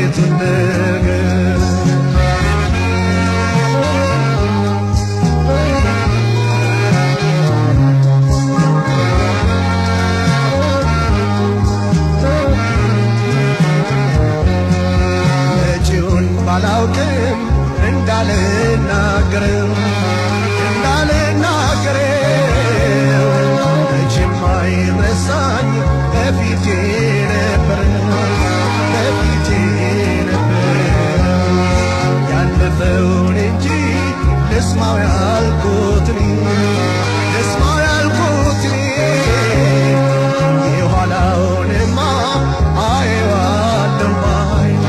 የበፊቱን ነገር መጪውን ባላውቅም እንዳልናገረው መቼም አይረሳኝ በፊቴ ነበር ያለፈውን እንጂ ልስማው ያልኩትን የኋላውንማ አየዋለሁ ባይኔ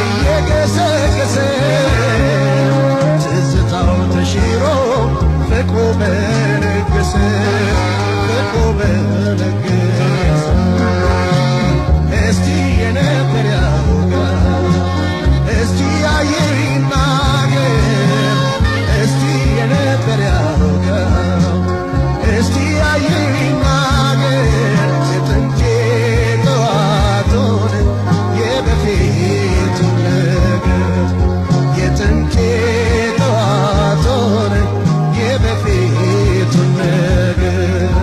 እየገሰገሰ ትዝታው ተሽሮ ፍቅሩ በነገሰ እስቲ የነበር ያውጋ እስቲ ያየው ይናገር እስቲ የነበር ያውጋ እስቲ ያየው ይናገር የጥንቴ ጠዋቱን የበፊቱን ነገር የጥንቴ ጠዋቱን የበፊቱን ነገር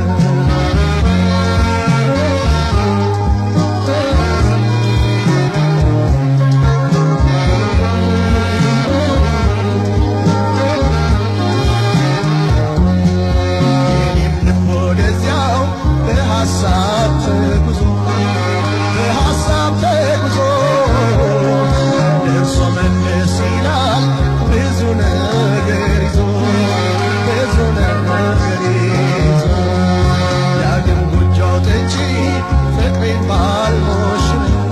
በሐሳብ ተጉዞ ደርሶ መለስ ይላል ብዙ ነገር ይዞ ዳግም ጎጆ አውጥቼ ፍቅሬን ባልሞሽረው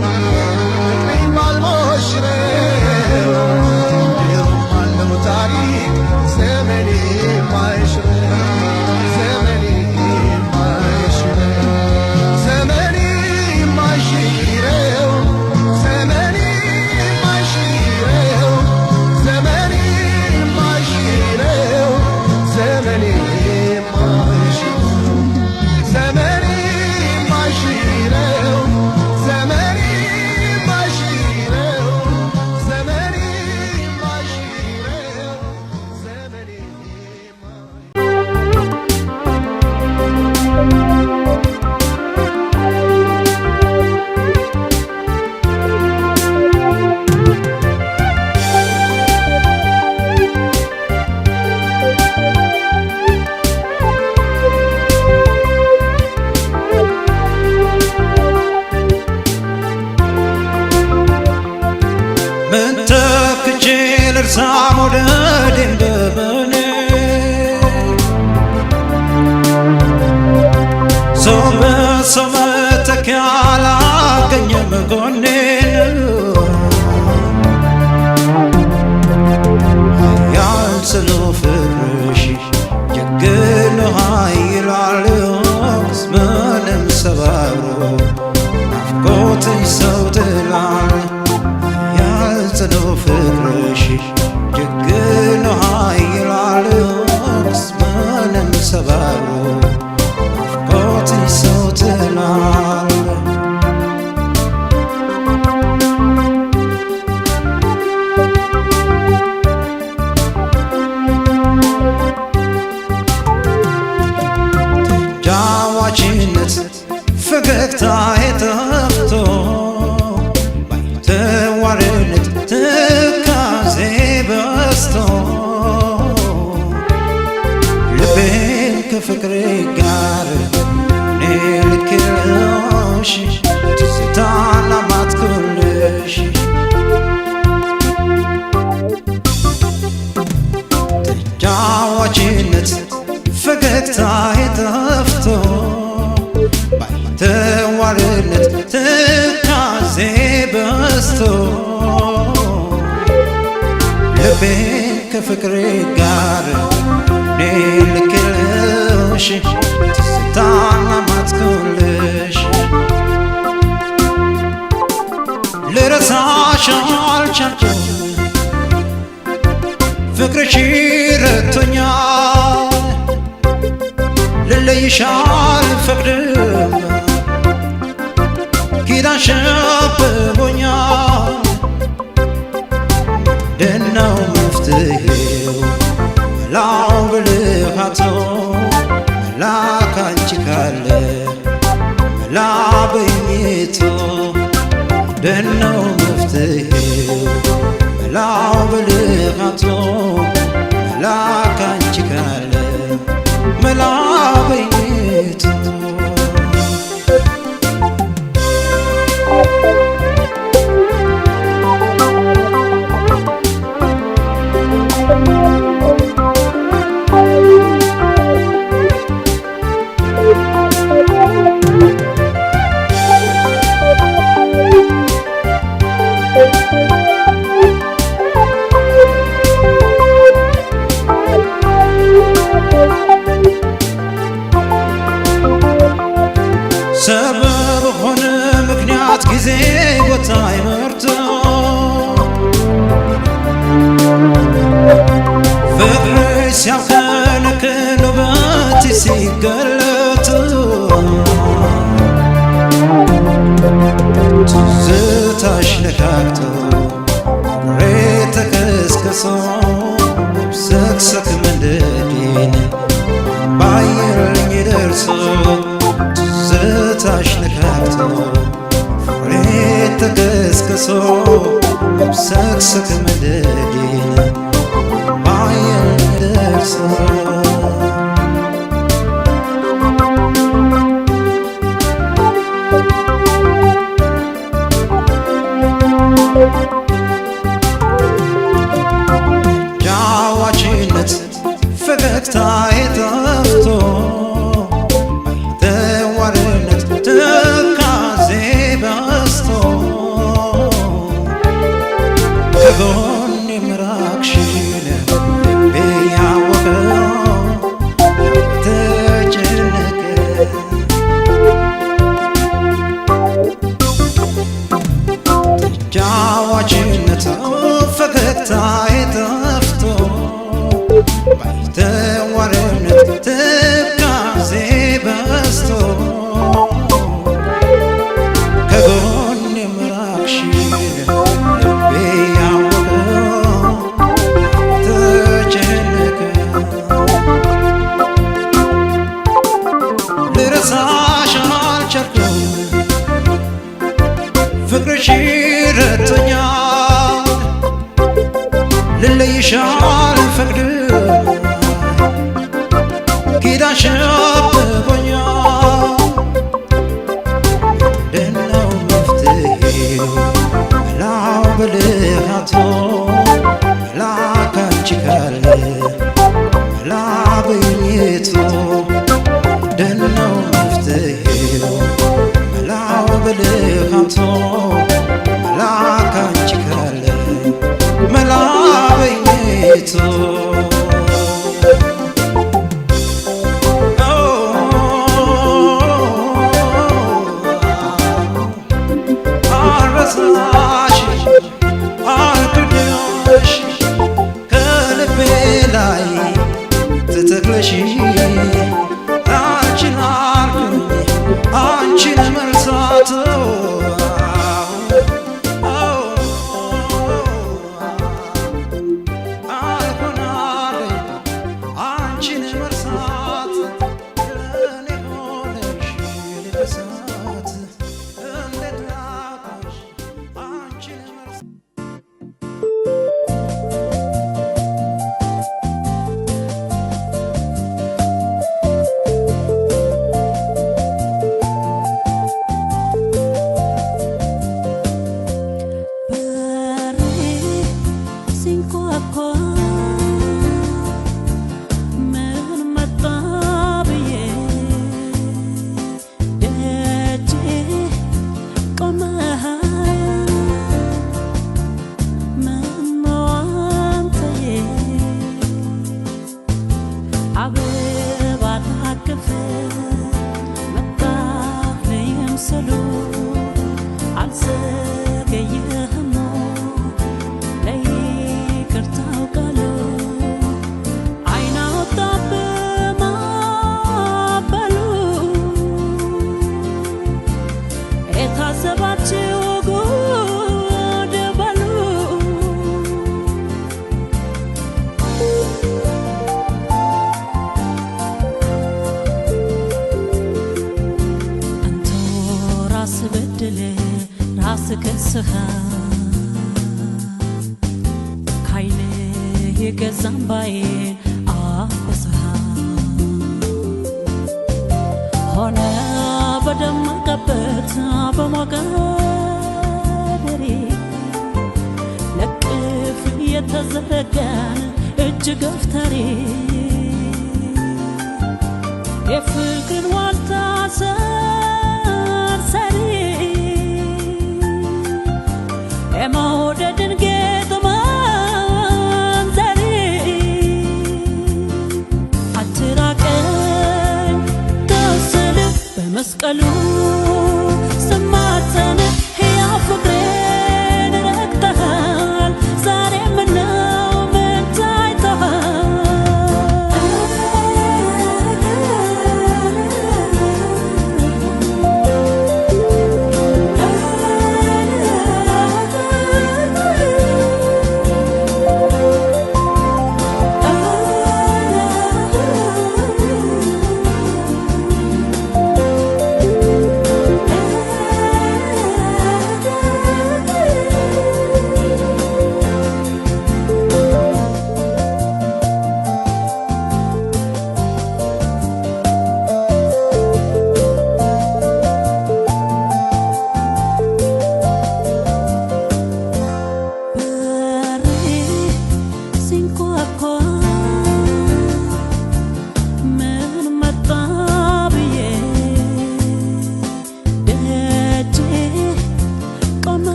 ድሮም አለው ታሪክ ዘመኔ የማይሽረው ምን ተክቼ ልርሳ መውደዴን በምን ሰው በሰው መተኪያ አላገኘም ጎኔን ተዋርነት ትካዜ በስቶ ልቤን ከፍቅሬ ጋር እኔ ልክልሽ ትዝታን አማትኩልሽ ተጫዋችነት ፈገግታዬ ጠፍቶ ባይተዋርነት ትካዜ በስቶ ልቤን ከፍቅሬ ጋር እኔ ልክልሽ ትዝታን አማትኩልሽ ልረሳሽ አልቻልኩም ፍቅርሽ ረድቶኛል ልለይሽ አልፈቅድም ኪዳንሽ አብቦኛል ምንድነው መፍትሄው መላው ብልሃቶ መላ ካንቺ ካለ መላ በኝቶ ምንድነው መፍትሄው መላው ብልሃቶ መላ ካንቺ ካለ መላ በኝቶ ሰበብ ሆነ ምክንያት ጊዜ ቦታ ይመርቶ ፍቅር ሲያከነክን ውበት ሲገለጥ ትዝታሽ ነካክቶ ፍቅሬ ተከስክሶ ሰክሰክ መንደዴን ባየልኝ ደርሶ ትዝታሽ ነካክቶ ፍቅሬ ተከስክሶ ሰክሰክ መንደዴን ባየልኝ ደርሶ ጫዋችነት ፈገግታዬ ጠፍቶ ተዋርነት ትካዜ በስቶ ከጎኔ ምራቅሽን ልቤ ያወቀው ተጨነቀ ተጫዋችነት ፈገግታዬ ጠፍቶ ባይተዋርነት ትካዜ በስቶ ከጎኔ ምራቅሽን ልቤ ያወቀው ተጨነቀ ልረሳሽ አልቻልኩም ፍቅርሽ ረድቶኛል ልለይሽ አልፈቅድም ኪዳንሽ አብቦኛል ምንድነው መፍትሄው መላው ብልሃቶ መላ ካንቺ ካለ መላ በኝቶ ምንድነው መፍትሄው መላው ብልሃቶ መላ ካንቺ ካለ መላ በኝቶ አልረሳሽ አልክድሽ ከልቤ ላይ ተተክለሽ አንቺን አልኩኝ አንቺን መርሳት እንዴት ላጣሽ የገዛምባዬን አበሳህ ሆነ በደመቀበት በሞገደሬ ለቅፍ የተዘረጋን እጅ ገፍተሬ የፍቅርን ዋልታ ሰርሰሪ የመውደድን ጌጥ መንዘሪ አትራቀኝ ተስል በመስቀሉ ስማጸን ሕያው ፍቅሬን ረግጠሃል ዛሬ ምነው ምን ታይተሃል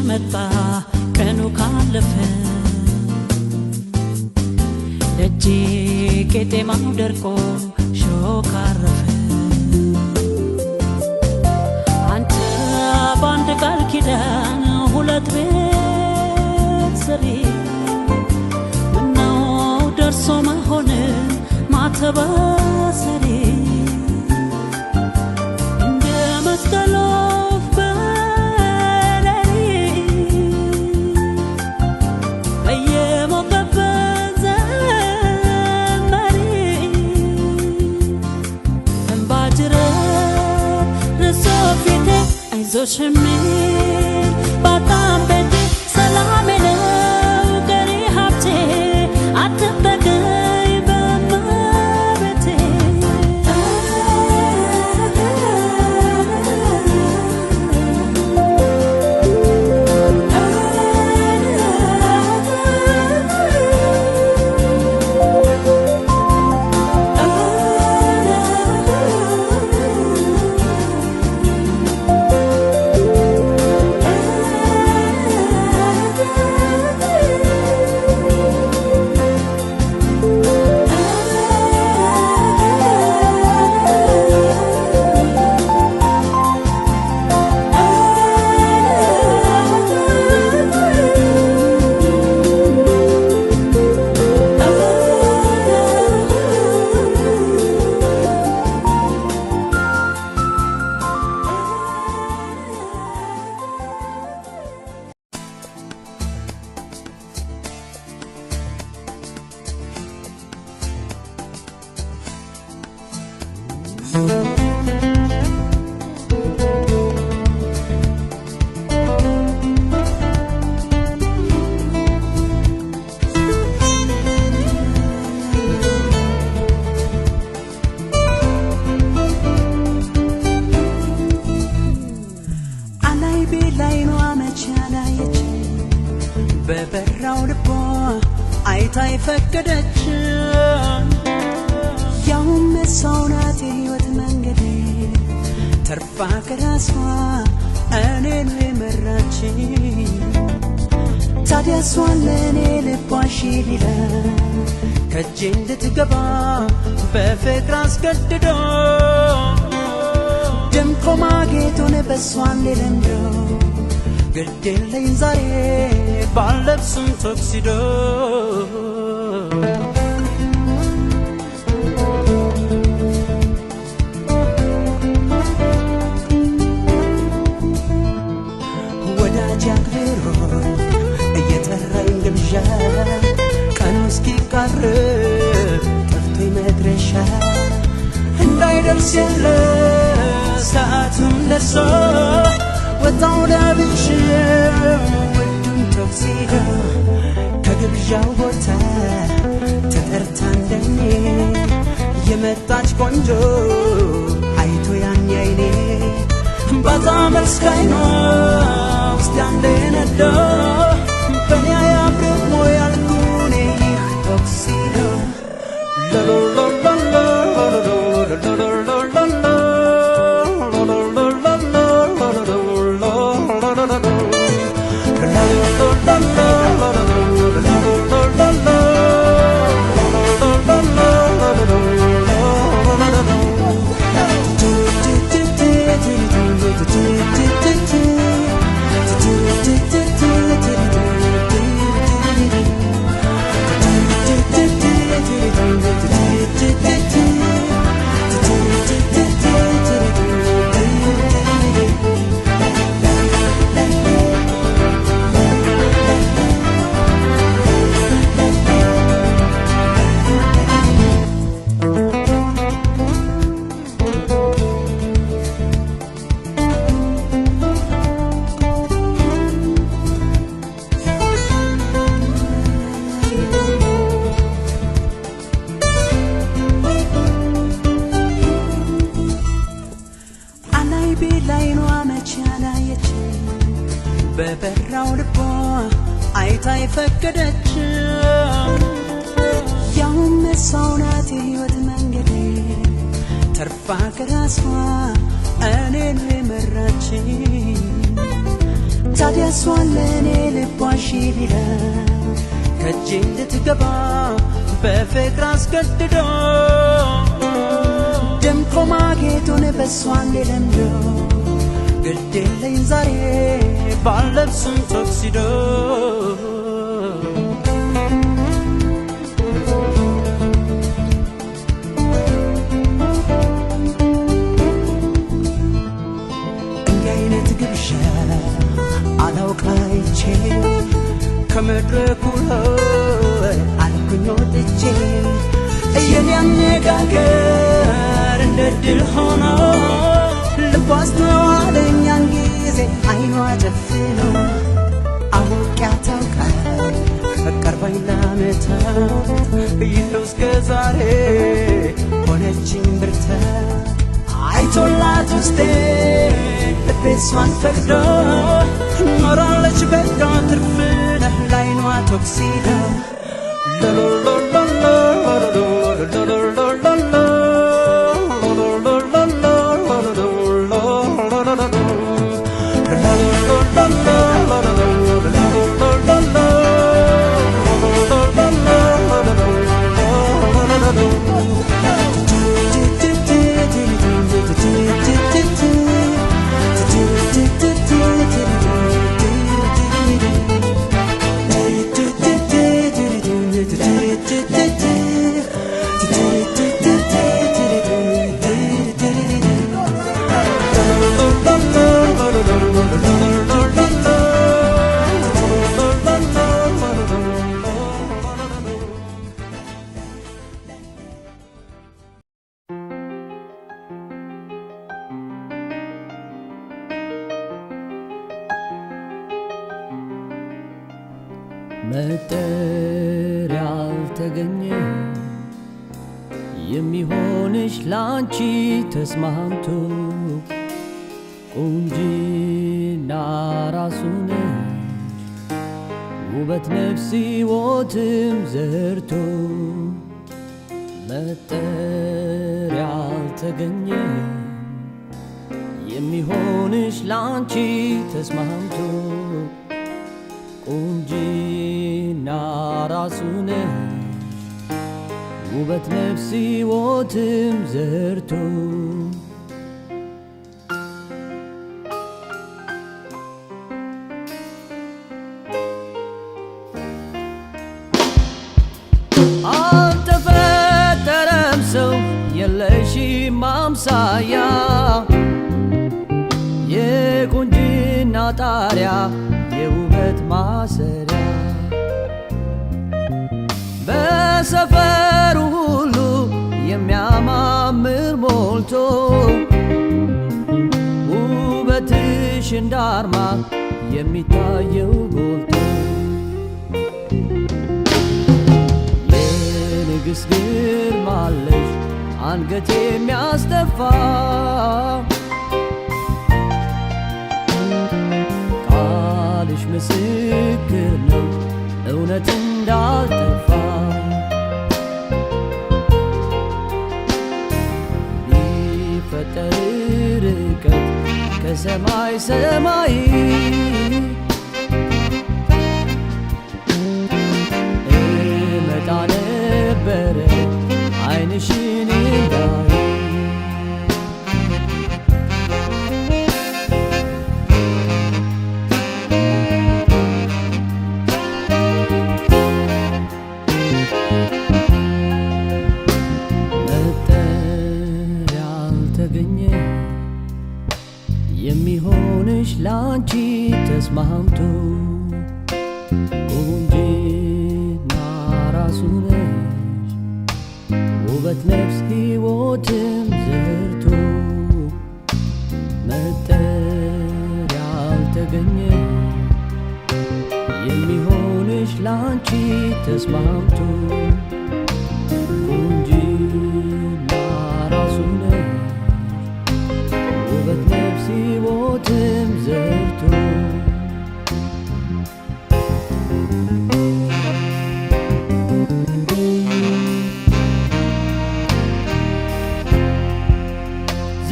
መጣ ቀኑ ካለፈ ደጄ ቄጤማው ደርቆ ሾክ አረፈ አንተ ባንድ ቃል ኪዳን ሁለት ቤት ሰሪ ምነው ደርሶ መሆን ማተባሰሪ እንደ መስቀል ዞሽሚል ባጣም ቤቴ ሰላሜ ነው ቀሪ ሀብቴ አትበገይ በመቤቴ በበራው ልቧ አይታ ይፈቀደች ያውም ሰውናት የህይወት መንገዴ ተርፋ ከራሷ እኔን የመራች ታዲያ እሷን ለእኔ ልቧ እሺ ቢለን ከእጄ እንድትገባ በፍቅር አስገድዶ ደምቆ ማጌጡን በእሷን ሊለምደው ግድ የለኝ ዛሬ ባለብስም ቶክሲዶ ወዳጅ አክብሮኝ እየጠራኝ ግብዣ ቀኑ እስኪቃርብ ጠፍቶኝ መድረሻ እንዳይደርስ የለ ሰዓቱም ደርሶ ወጣው ለብሼ ውዱን ቶክሲዶ ከግብዣው ቦታ ተጠርታ እንደኔ የመጣች ቆንጆ አይቶ ያኔ አይኔ ባዛ መልስ ካይኗ ውስጥ ያንዴ ነዶ በኔ አያብርሞ ያልኩኔ ይህ ቶክሲዶ በበራው ልቧ አይታ የፈቀደች ያውም እሷው ናት የሕይወት መንገዴ ተርፋ ከራሷ እኔን የመራችኝ ታዲያ እሷን ለእኔ ልቧ እሺ ቢለን ከእጄ እንድትገባ በፍቅር አስገድዶ ደምቆ ማጌጡን በእሷን ሊለምደው ግድ የለኝ ዛሬ ባለብስም ቶክሲዶ እንዲህ አይነት ግብዣ አላውቅ አይቼ ከመድረኩ ላይ አልኩኝ ወጥቼ የኔ አነጋገር እንደ ድል ሆኖ ልቧ አስተዋለኝ ያን ጊዜ አይኗ ጨፍኖ አውቄ አታውቃኝ ቀርባኝ ለዓመታት ይኸው እስከ ዛሬ ሆነችኝ ብርታት አይቶላት ውስጤ ልቤ እሷን ፈቅዶ ኖራለች በቃ ትርፍ ነህ ላይኗ ቶክሲዶ መጠሪያ አልተገኘ የሚሆንሽ ላንቺ ተስማምቶ ቁንጅና ራሱ ነሽ ውበት ነፍስ ሕይወትም ዘርቶ መጠሪያ አልተገኘ የሚሆንሽ ላንቺ ተስማምቶ ቁንጅና እንጂና ራሱ ነሽ ውበት ነፍስ ሕይወትም ዘርቶ አልተፈጠረም ሰው የለሽም አምሳያ የቁንጅና ጣሪያ የውበት ማሰሪያ በሰፈሩ ሁሉ የሚያማምር ሞልቶ ውበትሽ እንዳርማ የሚታየው ጎልቶ የንግሥት ግርማ አለሽ አንገት የሚያስደፋ ቃልሽ ምስክር ነው እውነት እንዳልጠፋ ቢፈጠር ርቀት ከሰማይ ሰማይ እመጣ ነበረ ዓይንሽን እንዳይ የሚሆንሽ ላንቺ ተስማምቶ ቁንጅና ራሱ ነሽ ውበት ነፍስ ሕይወትም ዘርቶ መጠሪያ ያልተገኘ የሚሆንሽ ላንቺ ተስማምቶ ቁንጅና ራሱ ነሽ ውበት ነፍስ ሕይወትም ዘርቶ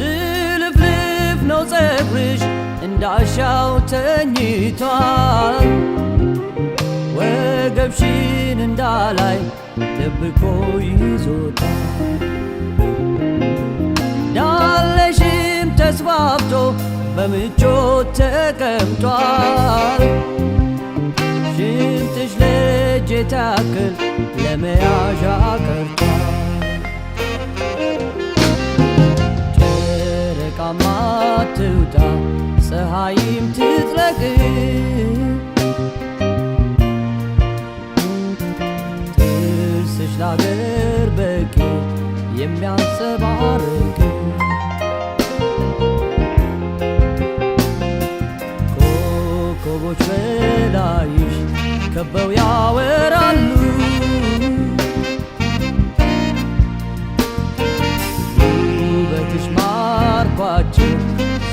ዝልፍልፍ ነው ፀጉርሽ እንዳሻው ተኝቷል ወገብሽን እንዳላይ ደብቆ ይዞታል ዳለሽም ተስፋፍቶ በምቾት ተቀምጧል ሽንጥሽ ለእጅ ታክል ለመያዣ ቀርቷል ጨረቃማ ትውጣ ፀሐይም ትጥለቅ ጥርስሽ ላገር በቂ የሚያንጸባርቅ ኮከቦች በላይሽ ከበው ያወራሉ ውበትሽ ማርኳቸው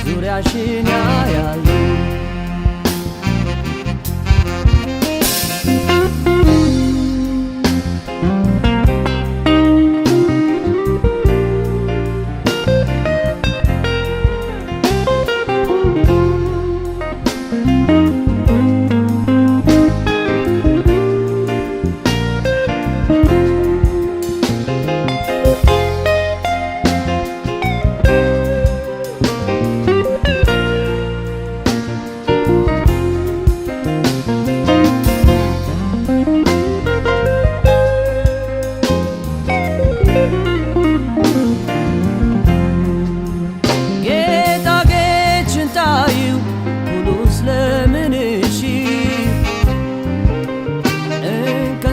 ዙሪያሽን ያያሉ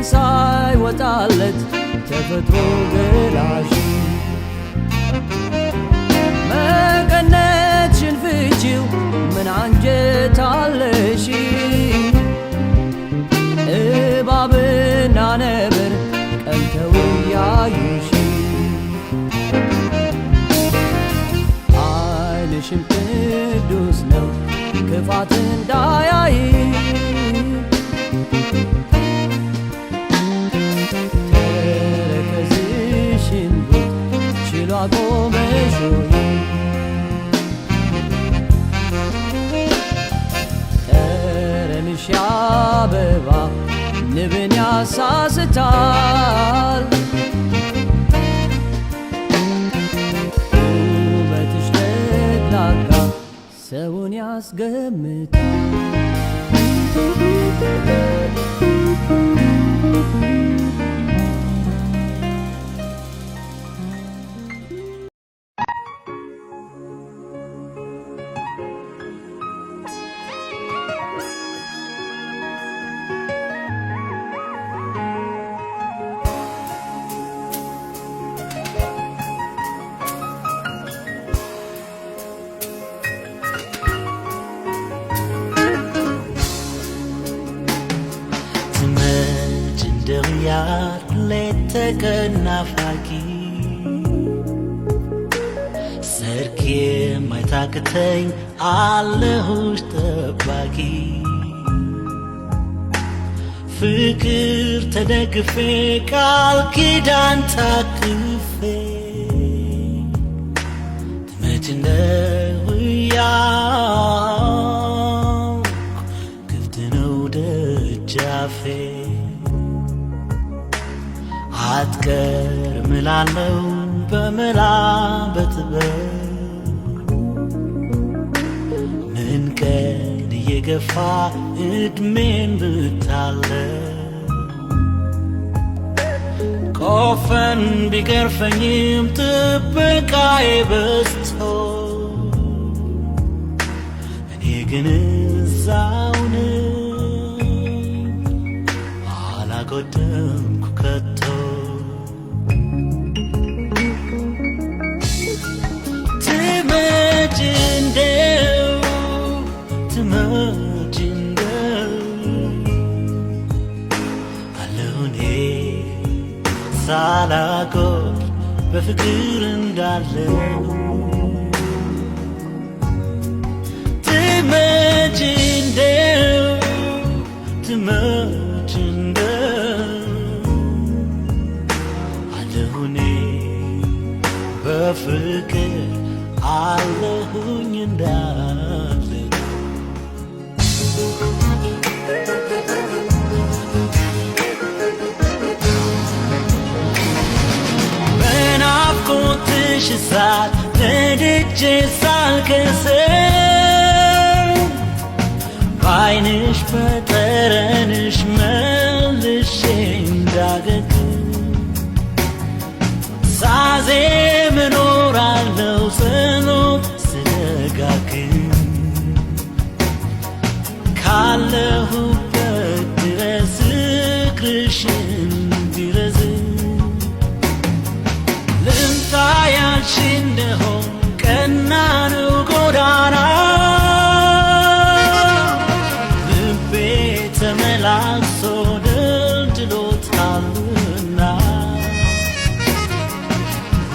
ሳይወጣለት ተፈጥሮ ገላሽ መቀነትሽን ፍቺው ምን አንጀት አለሽ እባብና ነብር ቀንተው ያዩሽ ዓይንሽም ቅዱስ ነው ክፋት እንዳያይ አቆመሽ ጠረንሽ አበባ ንብን ያሳስታል ውበትሽ ለግላጋ ሰውን ያስገምታል ተቀናፋቂ ሰርክ የማይታክተኝ አለሁሽ ጠባቂ ፍቅር ተደግፌ ቃል ኪዳን ታቅፌ ትመጭ እንደው ያውቅ ክፍት ነው ደጃፌ አትቀርም እላለሁ በመላ በጥበብ ምን ቀን እየገፋ እድሜን ብታለው ቆፈን ቢገርፈኝም ጥበቃዬ በዝቶ እኔ ግን እዛው ነኝ አላጎደምኩ ከቶ ሳላጎል በፍቅር እንዳለው ትመጭ እንደው ትመጭ እንደው አለሁኔ በፍቅር አለሁኝ እንዳለው በናፍቆትሽ እሳት ነድጄ ሳልከስር በዓይንሽ በጠረንሽ መልሼ እንዳገግም ሳዜም እኖራለሁ ጸሎት ስደጋግም ካለሁበት ድረስ ፍቅርሽን ቢረዝም ልምጣ ያልሽ እንደሆን ቀና ነው ጎዳና ልቤ ተመላልሶ ደልድሎታልና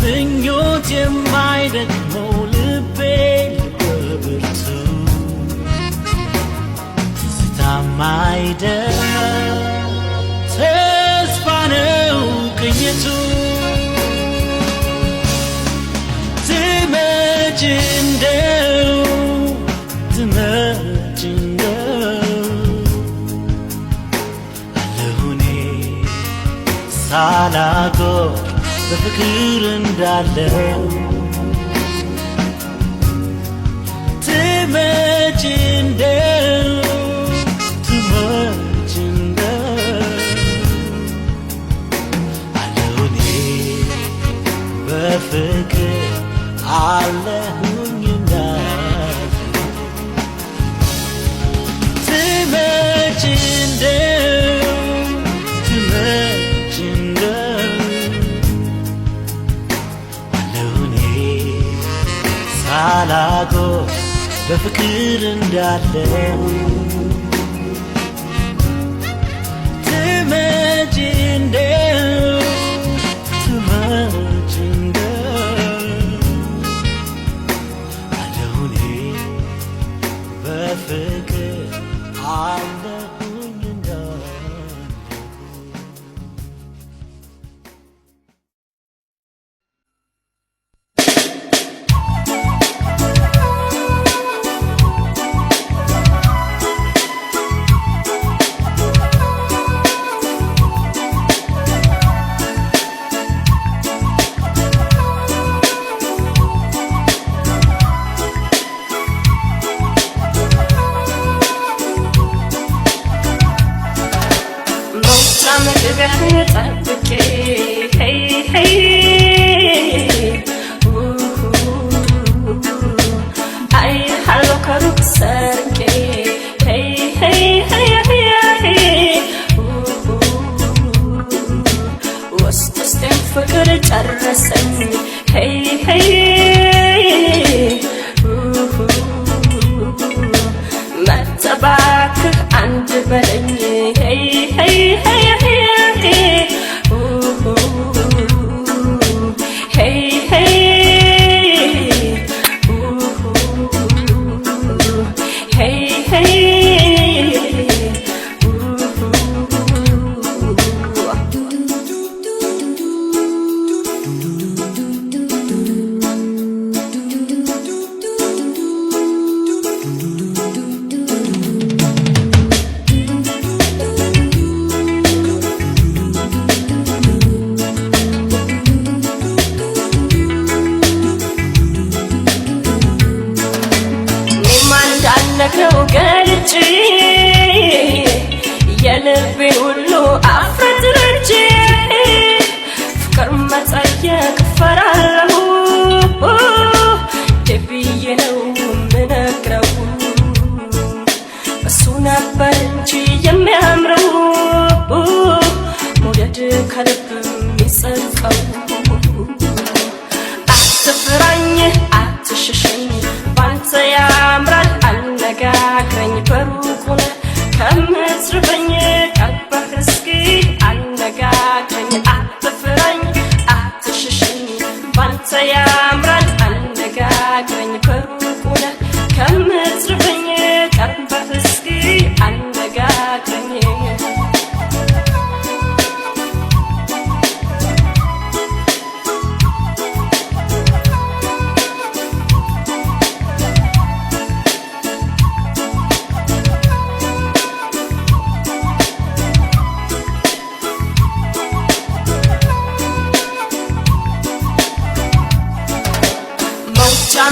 ምኞት የማይደክመው ልቤ በብርቱ ትዝታም አይደል ተስፋ ነው ቅኝቱ ትመጭ እንደው ትመጭ እንደው አለሁኔ ሳላጎል በፍቅር እንዳለው ትመጭ እንደው ትመጭ እንደው አለሁኔ በፍቅር አለሁኝ እንዳለው ትመጭ እንደው ትመጭ እንደው አለሁኔ ሳላጎል በፍቅር እንዳለው ትመጭ እንደው ትመጭ በፍቅር አለሁኝ እንዳለው መግቢያህን ጠብቄ ሄይ ሄይ አይሃለሁ ከሩቅ ሰርቄ ሄይ ሄይ ሄይ ሄይ ውስጥ ውስጤን ፍቅር ጨረሰኝ ሄይ ሄይ መተባክህ አንድ በለኝ ሄይ ሄይ ሄይ ሄይ ሄይ ሄይ ነግረው ገልጬ የልቤን ሁሉ አፍረጥርጬ ፍቅር መጠየቅ ፈራለሁ ደብዬ ነው ምነግረው እሱ ነበር እንጂ የሚያምረው መውደድ ከልብ የሚጸድቀው አትፍራኝ አትሽሸኝ ባንተ ያምራል አነጋግረኝ በሩቁ ነህ ከምትርበኝ ቀርበህ እስኪ አነጋግረኝ አትፍራኝ አትሽሸኝ ባንተ ያምራል አነጋግረኝ በሩቁ ነህ ከምትርበኝ ቀርበህ እስኪ አነጋግረኝ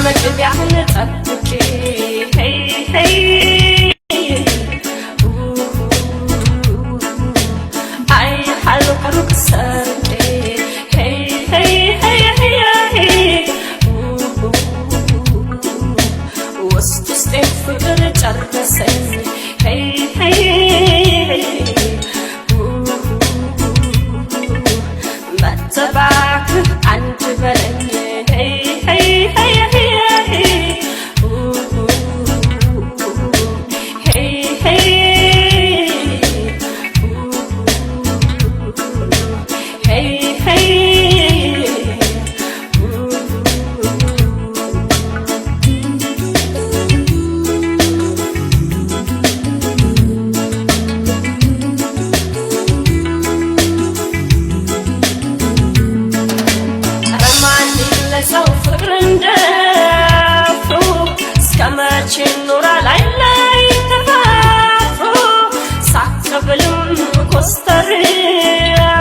መግቢያህን ጠብቄ ሄይ ሄይ አይሃለሁ ከሩቅ ሰርቄ ሄይ ሄይ ሄይ ሄይ ውስጥ ውስጤን ፍቅር ጨረሰኝ ሄይ ሄይ መተባክህ አንድ በለኝ ሄይ ሄይ ሄይ ሰው ፍቅር እንደፍሩ እስከመቼ ኖራል ላይ ተፋፍሮ ሳትብልም ኮስተር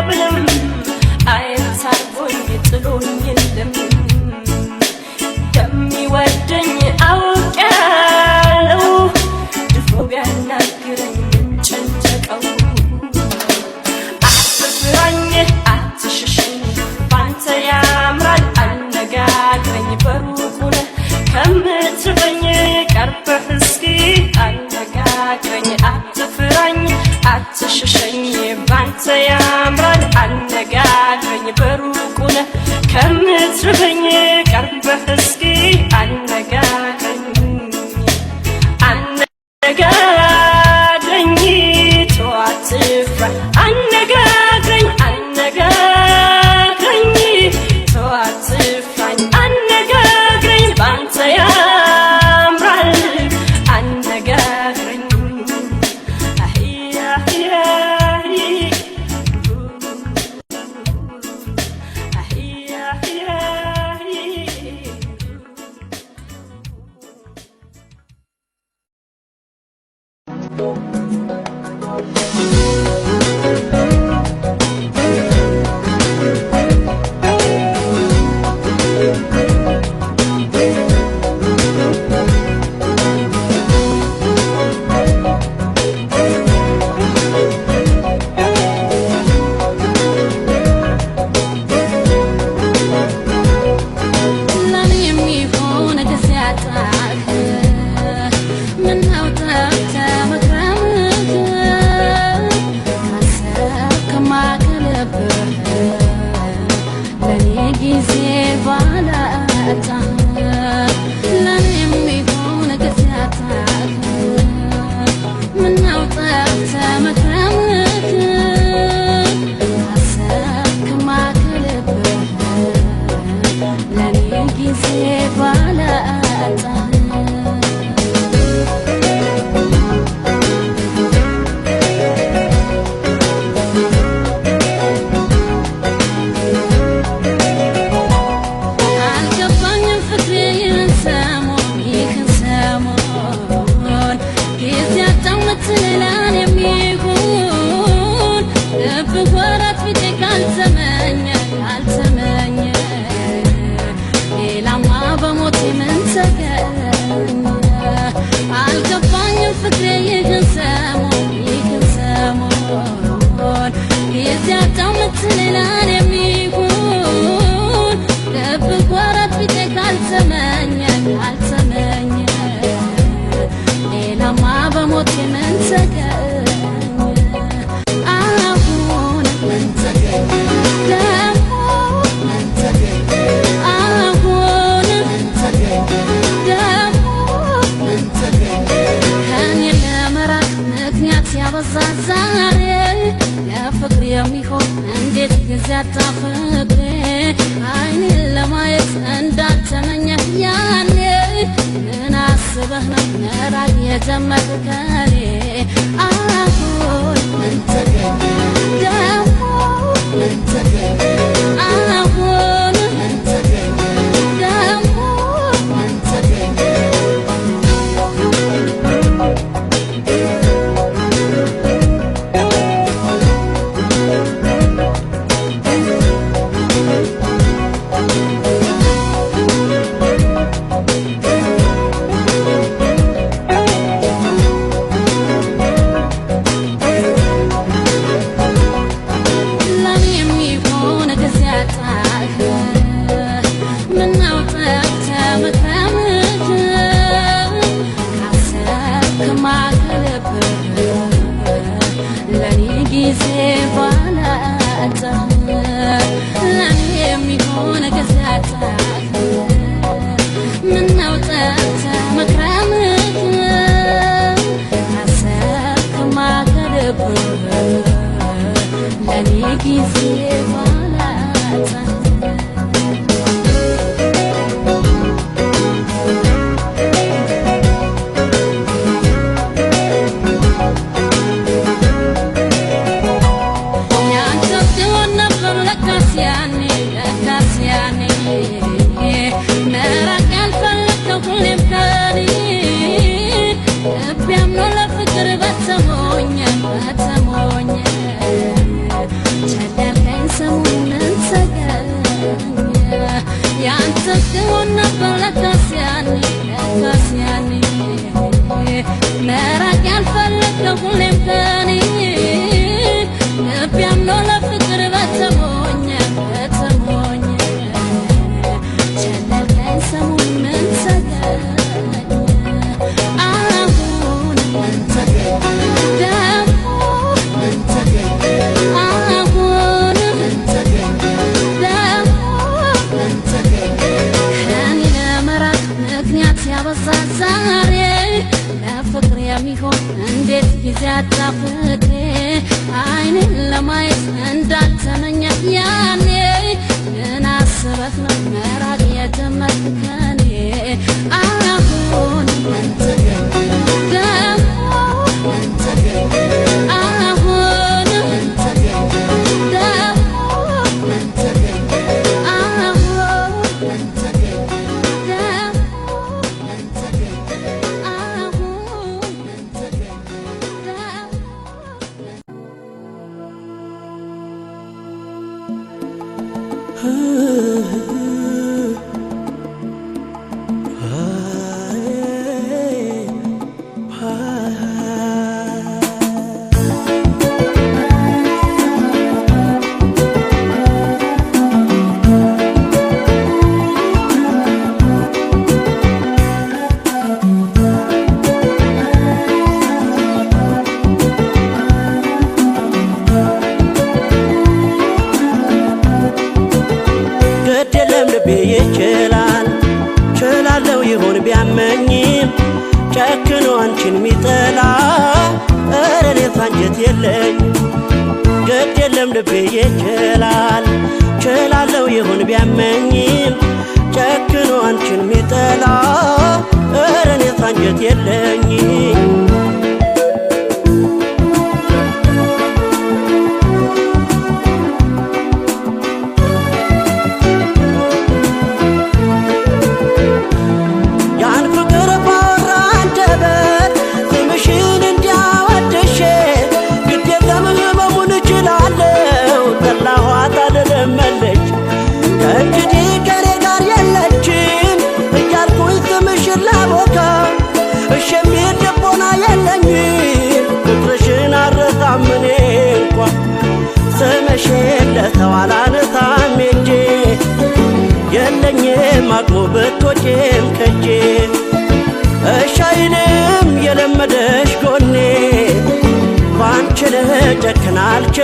ብልም አይታርቦኝ ጥሎኝ የለም የሚወደኝ አውቄያለሁ ድፎ ቢያናግረኝ ምን ጨነቀው አትፍራኝ አትሽሽኝ ባንተ ያምራል አነጋግረኝ በሩቁ ነህ ከምትርበኝ ቀርበህ እስኪ አነጋግረኝ አትፍራኝ አትሽሸኝ ባንተ ያምራል አነጋግረኝ በሩቁ ነህ ከምትርበኝ ቀርበህ እስኪ አነጋግረኝ አነጋግረኝ ተው አትፍራ አነጋግረኝ አነጋግረኝ ተው አትፍራኝ አነጋግረኝ ባንተ ያምራል አነጋግረኝ አህያ አህያ አህያ አህያ ካንተ ሌላ የሚሆን ደብቅ ወረት ፊቴ ካልተመኘ ሌላማ በሞት ምን ተገኘ አሁን ምን ተገኘ ደግሞ ምን ተገኘ አሁን ምን ተገኘ ደግሞ ምን ተገኘ ከኔ ለመራቅ ምክንያት ያበዛ ዛሬ ለፍቅር የሚሆን እንዴት ጊዜ አጣፍቅሬ አይኔን ለማየት እንዳልተመኘ ያኔ ምን አስበህ ነው መራቅ የጀመርክ ከኔ አሁን ምን ተገኘ ደግሞ ምን ተገኘ አሁን ምን ተገኘ ደግሞ ምን ተገኘ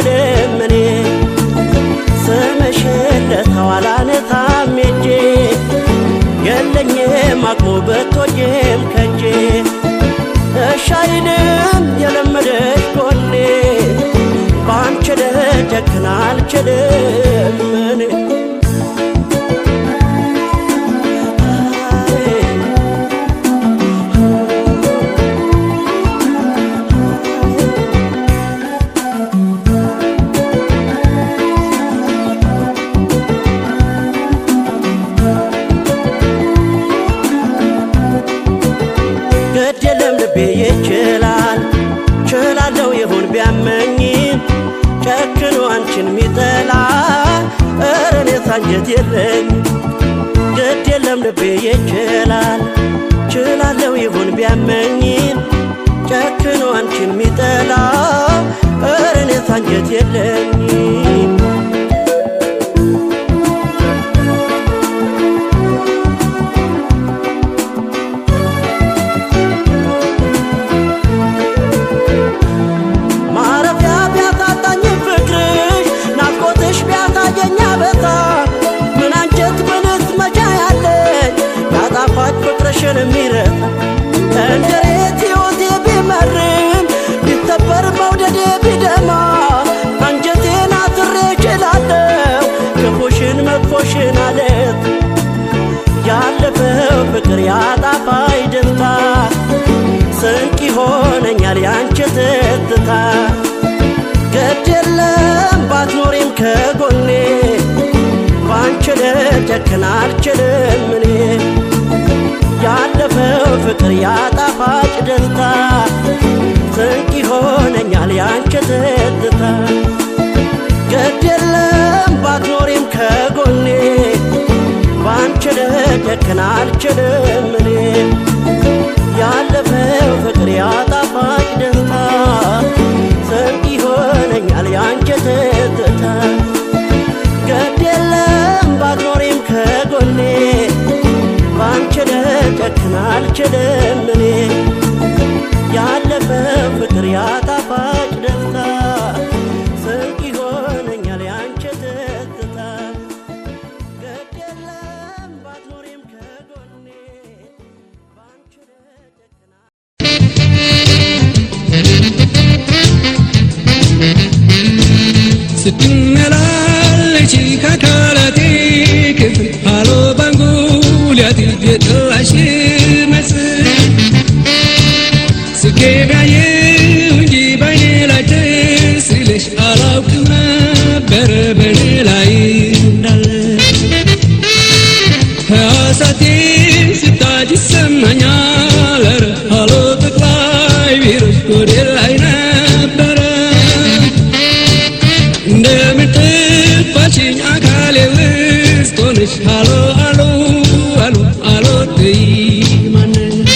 አልችልም እኔ ስምሽን ለተዋላነታም ሄጄ የለኝም አቅሙ ብትወጂም ከጄ እሺ አይልም የለመደሽ ጎኔ ባንቺ ልጨክን አልችልም እኔ ይችላል ችላለው ይሁን ቢያመኝም ጨክኖ አንቺን ሚጠላ እኔስ አንጀት የለኝ ግድ የለም ልቤ ይችላል ችላለው ይሁን ቢያመኝም ጨክኖ አንቺን ሚጠላ እኔስ አንጀት የለኝ ፍቅርሽን የሚረታ እንደሬት ሕይወቴ ቢመርም ቢተበር መውደዴ ቢደማ አንጀቴን አስሬ እችላለሁ ክፉሽን መጥፎሽን አለት ያለፈው ፍቅር ያጣፋይ ደስታ ስንቅ ይሆነኛል ያንቺ ትዝታ ግድ የለም ባትኖሪም ከጎኔ ባንቺ ልጨክን አልችልም እኔ ያለፈው ፍቅር ያጣፋጭ ደስታ ስንቅ ይሆነኛል ያንቺ ትዝታ ግድ የለም ባትኖሪም ከጎኔ ባንቺ ልጨክን አልችልም እኔ ያለፈው ፍቅር ያጣፋጭ ደስታ ስንቅ ይሆነኛል ያንቺ ትዝታ ግድ የለም ባትኖሪም ከጎኔ ባንቺ ልጨክን አልችልም እኔ ያለፈው ፍቅር ያጣፋጭ ደስታ ስንቅ ይሆነኛል ያንቺ ትዝታ ግድ የለም ባትኖሪም ከጎኔ ባንቺ ልጨክን ስትመላለሺ ከአካላቴ ክፍል ሃሎ ባንጉልያቴ የጥላሽ መስል ስኬት ያየሁ እንጂ ባይኔ ላይ ስልሽ አላውቅም ነበር በኔ ላይ እንዳለ ሕዋሳቴ ስታጅ ይሰማኛል ኧረ ሃሎ ጠቅላይ ቢሮሽ ጎዴ ላይ ነበረ እንደምትባልሽኝ አካሌ ውስጥ ሆነሽ ሃሎ ሃሎ ሃሎ ሃሎ ትይ ማነሽ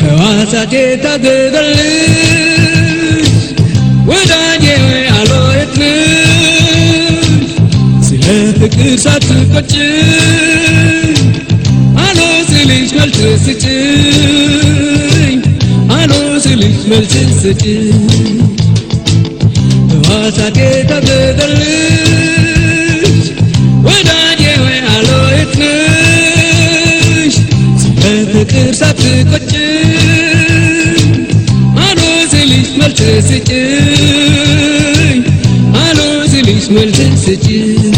ሕዋሳቴ ታዘዘልሽ ወዳጄ ወይ ሃሎ የት ነሽ ስለ ፍቅር ሳትቆጭ ሃሎ ስልሽ መልስ ስጭኝ ሃሎ ስልሽ መልስ ስጭኝ ሕዋሳቴ ታዘዘልሽ ወዳጄ ወይ ሃሎ የት ነሽ ስለ ፍቅር ሳትቆጭ ሃሎ ስልሽ መልስ ስጭኝ ሃሎ ስልሽ መልስ ስጭኝ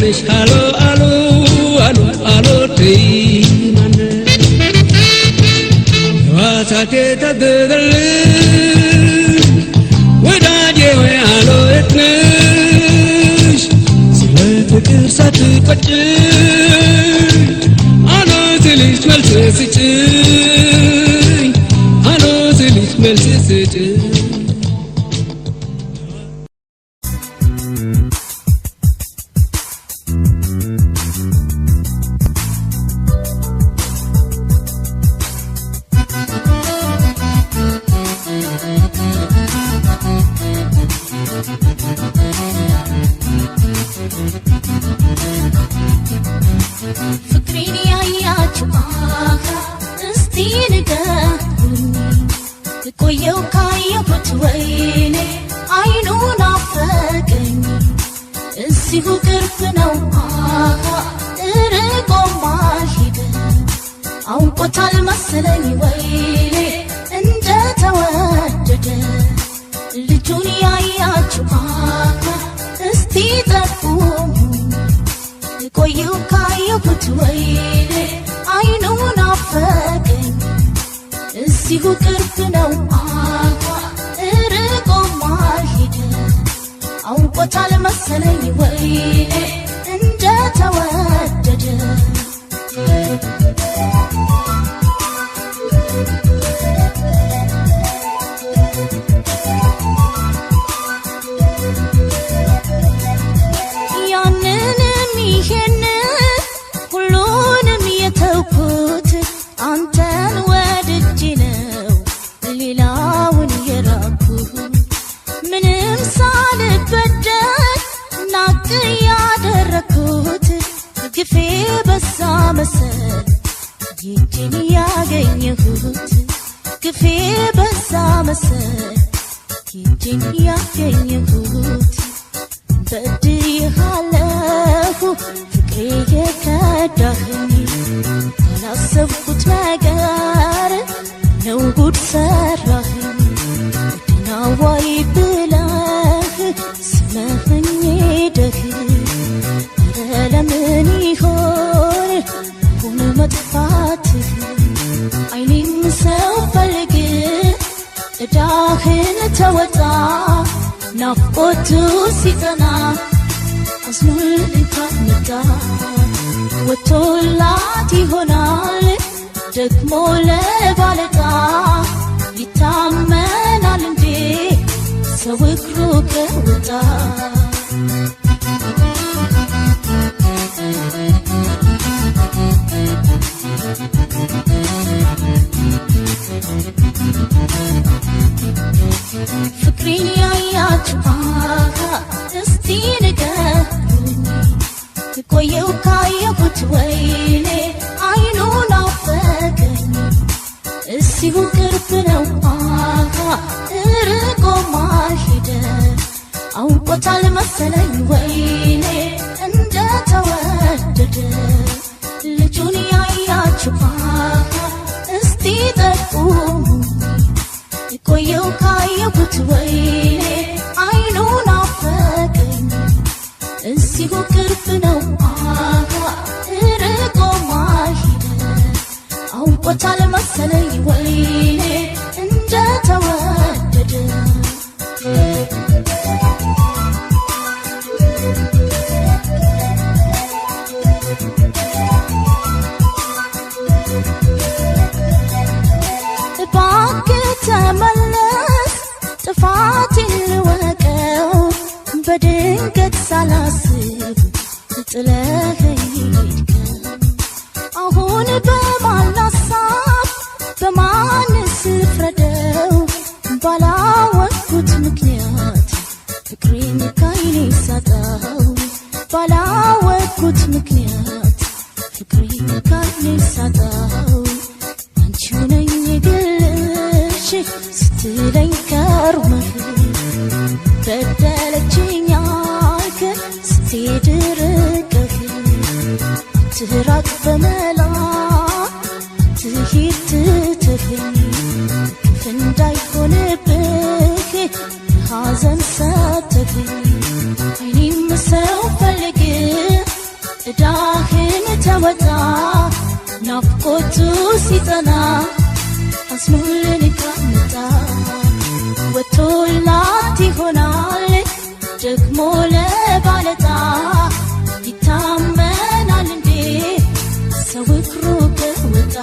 ነሽ አሎ አሎ አሎ አሎ ተይ ማነ ዋሳቴ ተደረልሽ ወዳጄ ወይ አሎ የት ነሽ ስለ ፍቅር ሳትቆጭ አሎ ስልሽ መልስ ስጭኝ አሎ ስልሽ መልስ ስጭኝ ፍቅሬን ያያችሁ እስቲ ንገሩኝ ቆየው ካየሁት ወይኔ አይኑን አፈቀኝ እዚሁ ቅርብ ነው ርቆማ ሄደ አውቆታል መሰለኝ ወይኔ እንደተወደደ ልጁን ያያችሁ እስቲ ጠቁሙ ቆየው ካየሁት ወይኔ አይኑን አፈቀኝ እዚሁ ቅርብ ነው ርቆማ ሄደ አውቆታል መሰለኝ ወይኔ እንደተወደደ ያንንም ይሄንን ሁሉንም የተውኩት አንተን ወድጄ ነው ሌላውን የራኩት ምንም ሳልበደል ናቅ ያደረኩት ግፌ በዛ መሰል ይህችን ያገኘሁት ግፌ በዛ መሰል ይህችን ያገኘሁት በድዬሃለሁ ፍቅሬ የከዳኸኝ ያላሰብኩት ነገር ነው ጉድ ሰራኸኝ ድናዋይ ብለህ ስመኸኝ ሄደህ ኧረ ለምን ይሆን ሁን መጥፋትህ አይኔም ሰው ፈልግ ዕዳህን ተወጣ ናፍቆቱ ሲጠና አዝኖልህ ካልመጣ ወቶላት ይሆናል ደግሞ ለባለታ ይታመናል እንዴ ሰው እግሩ ከወጣ ፍቅሬን ያያችሁ እስቲ ንገሩኝ ቆየው ካየሁት ወይኔ አይኑን አፈቀኝ እዚሁ ቅርብ ነው ርቆማ ሄደ አውቆታል መሰለኝ ወይኔ እንደተወደደ ልጁን ያያችሁ እስቲ ጠቁሙ ቆየው ካየሁት ወይኔ አይኑን አፈቀኝ እዚሁ ቅርብ ነው ርቆማ ሄደ አውቆታል መሰለኝ ወይኔ እንደተወደደ እባክህ ተመለስ ጥፋቴን ልወቀው በድንገት ሳላስብ ጥለኸኝ ሄድከው አሁን በማን ላሳብ በማንስ ፍረደው ባላወቅኩት ምክንያት ፍቅሬን ካይኔ ሳጣው ባላወቅኩት ምክንያት ፍቅሬን ካይኔ ሳጣው አንቺው ነኝ ግልሽ ስትለኝ ከርመህ በደለችኝ አልክ ስትሄድ ርቀህ ትራቅ በመላ ትሂድ ትተኸኝ ግፍ እንዳይሆንብህ ሐዘን ሰተኸኝ አይኔም ሰው ፈልግ ዕዳህን ተወጣ ናፍቆቱ ሲጠና አዝኖልን ካመጣ ወቶላት ይሆናል ደግሞ ለባለታ ይታመናል እንዴ ሰው እግሩ ከወጣ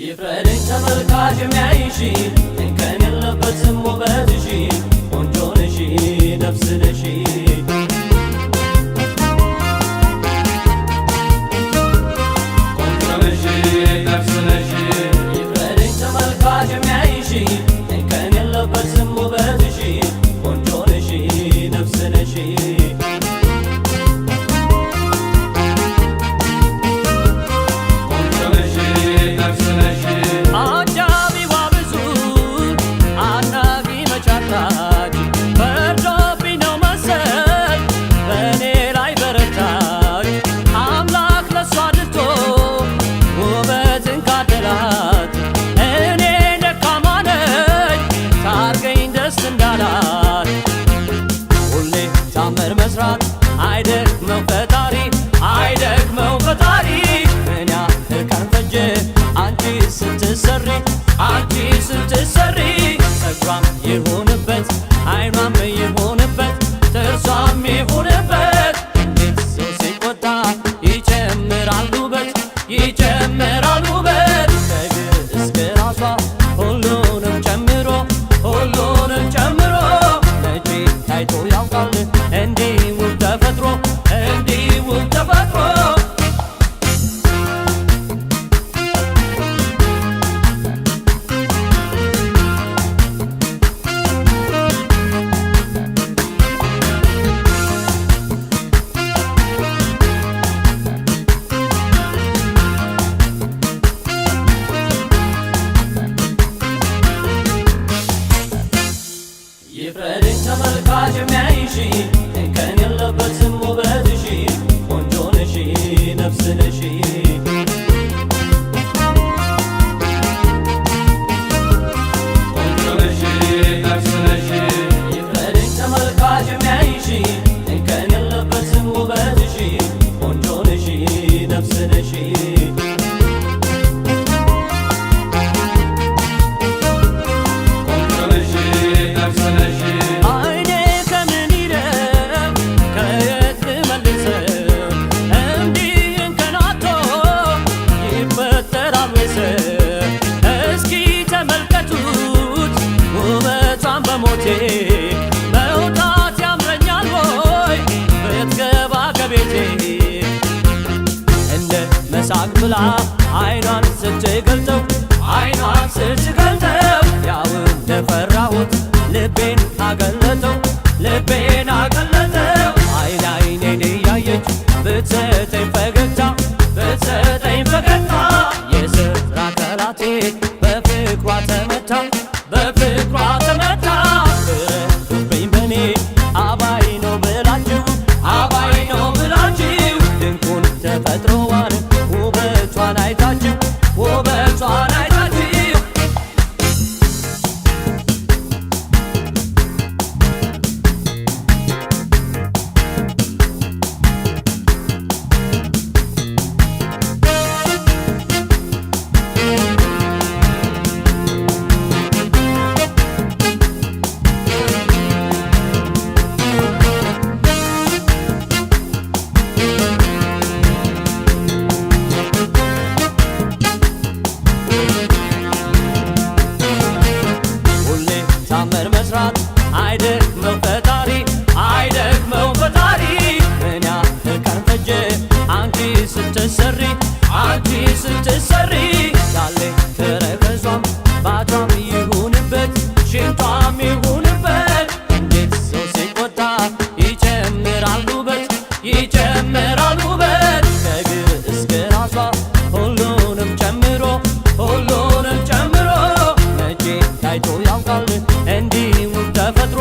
ይፍረደኝ ተመልካች የሚያይሽ እንከን የለበትም ውበትሽ ቆንጆ ነሽ ነፍስ ነሽ ቆንጆ ነሽ ነፍስ ነሽ ይፍረደኝ ተመልካች የሚያይሽ እንከን የለበትም ውበትሽ ቆንጆ ነሽ ነፍስ ነሽ ስትሰሪ ጸጉሯም ይሁንበት አይኗም ይሁንበት ጥርሷም ይሁንበት እንዴት ሰው ሲቆጣ ይጨምራል ውበት ይጨምራል ውበት ከእግር እስከ ራሷ ሁሉንም ጨምሮ መቼ ታይቶ ያውቃል እንዲህ ውብ ተፈጥሮ እንዲህ ውብ ተፈጥሮ ይፍረደኝ ተመልካች የሚያይሽ እንከን የለበትም ውበትሽ ቆንጆ ነሽ ነፍስ ነሽ ቆንጆ ነሽ ነፍስ ነሽ ይፍረደኝ ተመልካች የሚያይሽ እንከን የለበትም ውበትሽ ቆንጆ ነሽ ነፍስ ነሽ መውጣት ያምረኛል ወይ ብትገባ ከቤቴ እንደ መሳቅ ብላ አይኗን ስትገልጠው ያው እንደፈራሁት ልቤን አገለጠው አይን አይኔን እያየች ብትሰጠኝ ፈገግታ የስራ ጠላቴ በፍቅሯ ተመታ ፍረዱብኝ በኔ አባይ ነው ብላችሁ ድንቁን ተፈጥሮዋን ውበቷን አይታችሁ ይጨምራል ውበት ከእግር እስከ ራሷ ሁሉንም ጨምሮ መቼ ታይቶ ያውቃል እንዲህ ውብ ተፈጥሮ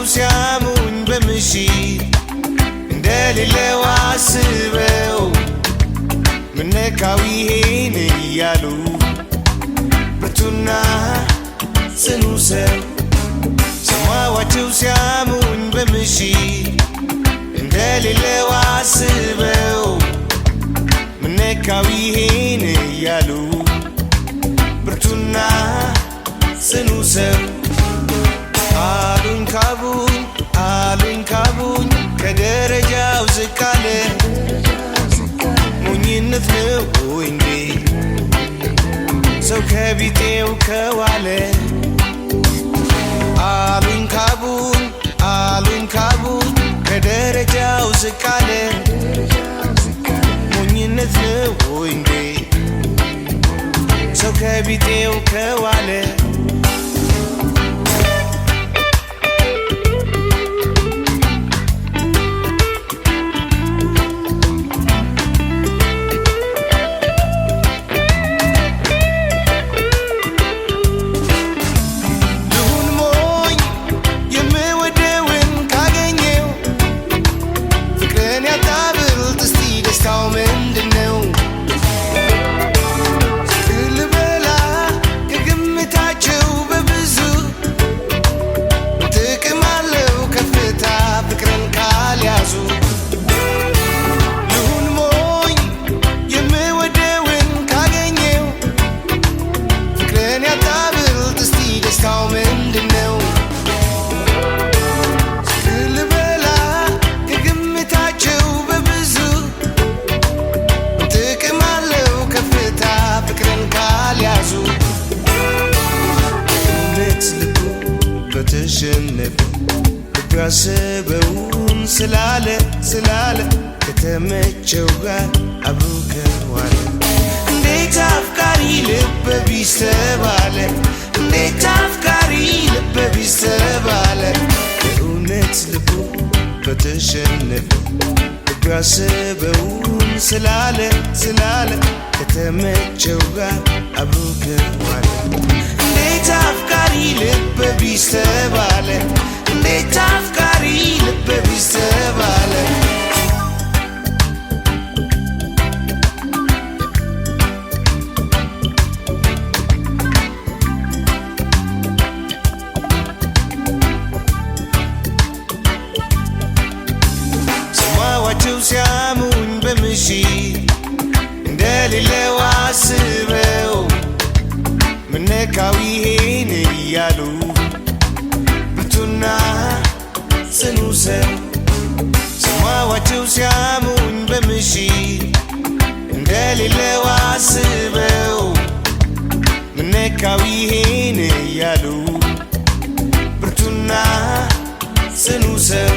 ሲያሙኝ በምሽት እንደሌለው አስበው ምነካው ይሄን እያሉ ብርቱና ጽኑ ሰው ሰማዋቸው ሲያሙኝ በምሽት እንደሌለው አስበው ምነካው ይሄን እያሉ ብርቱና ጽኑ ሰው አሉኝ ካቡኝ ከደረጃው ዝቅ አለ ሞኝነት ነው እንዴ ሰው ከቢጤው ከዋለ አሉኝ ካቡኝ ከደረጃው ዝቅ አለ ሞኝነት ነው እንዴ ሰው ከቢጤው ከዋለ ያሰበውን ስላለ ከተመቸው ጋር አብሮ ከዋለ እንዴት አፍቃሪ ልበቢስ ተባለ እንዴት አፍቃሪ ልበቢስ ተባለ እውነት ልቡ በተሸነፈ ልቡ ያሰበውን ስላለ ከተመቸው ጋር አብሮ ከዋለ እንዴት አፍቃሪ ልበቢስ ተባለ እንዴት አፍቃሪ ልበቢስ ተባለ ሰማዋቸው ሲያሙኝ በምሽት እንደሌለው አስበው ምነካው ይሄን እያሉ ብርቱና ጽኑ ሰው ሰማዋቸው ሲያሙኝ በምሽት እንደሌለው አስበው ምነካው ይሄን እያሉ ብርቱና ጽኑ ሰው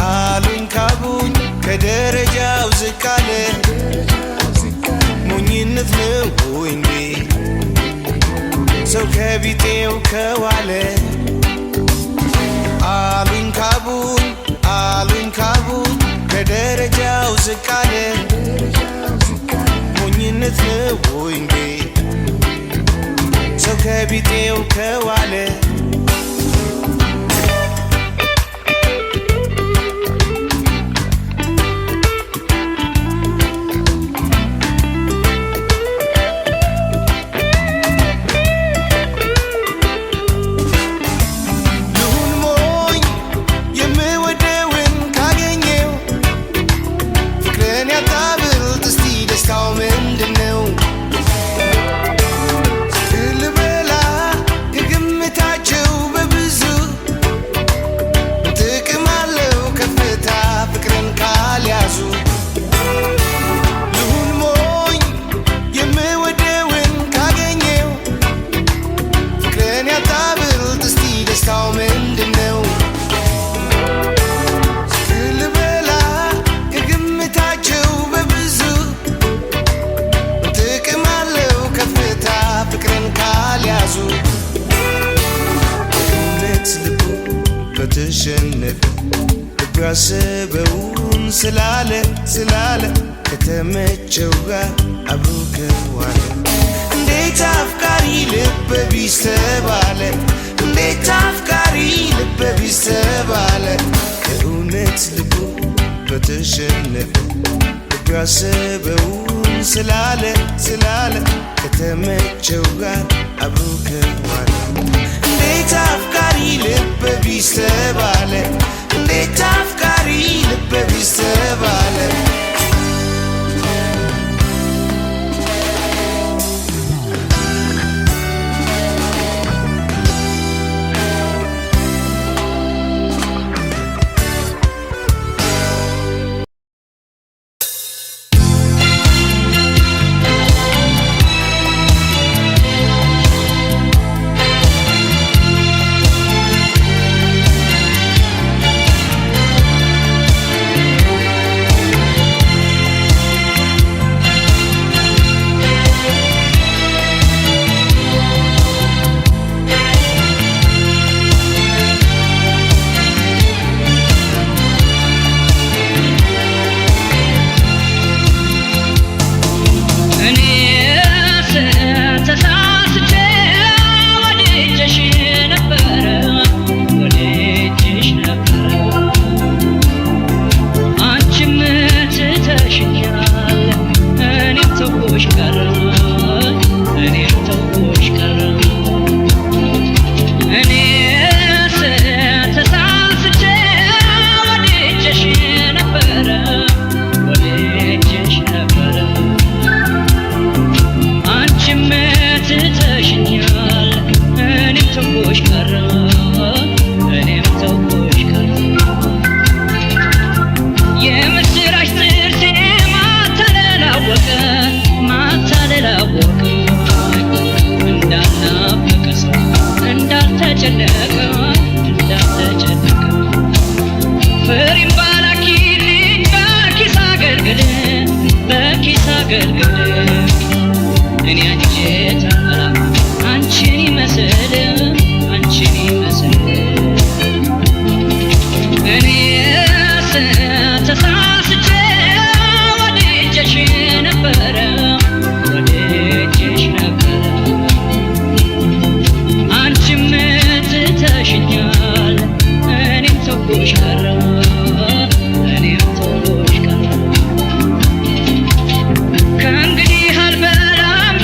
አሉኝ ካቡኝ ከደረጃው ዝቅ አለ ሞኝነት ነው እንዴ ሰው ከቢጤው ከዋለ አሉኝ ካቡኝ ከደረጃው ከዋለ ተሸነፈ ያሰበውን ስላለ ከተመቸው ጋር አብሮ ከዋለ እንዴት አፍቃሪ ልበ ቢስ ተባለ እንዴት አፍቃሪ ልበ ቢስ ተባለ ከእውነት ልቡ በተሸነፈ ያሰበውን ስላለ ከተመቸው ጋር አብሮ ከዋለ እንዴት አፍቃሪ ልበ ቢስ ተባለ እንዴት አፍቃሪ ልበ ቢስ ተባለ ከእንግዲህ አልበላም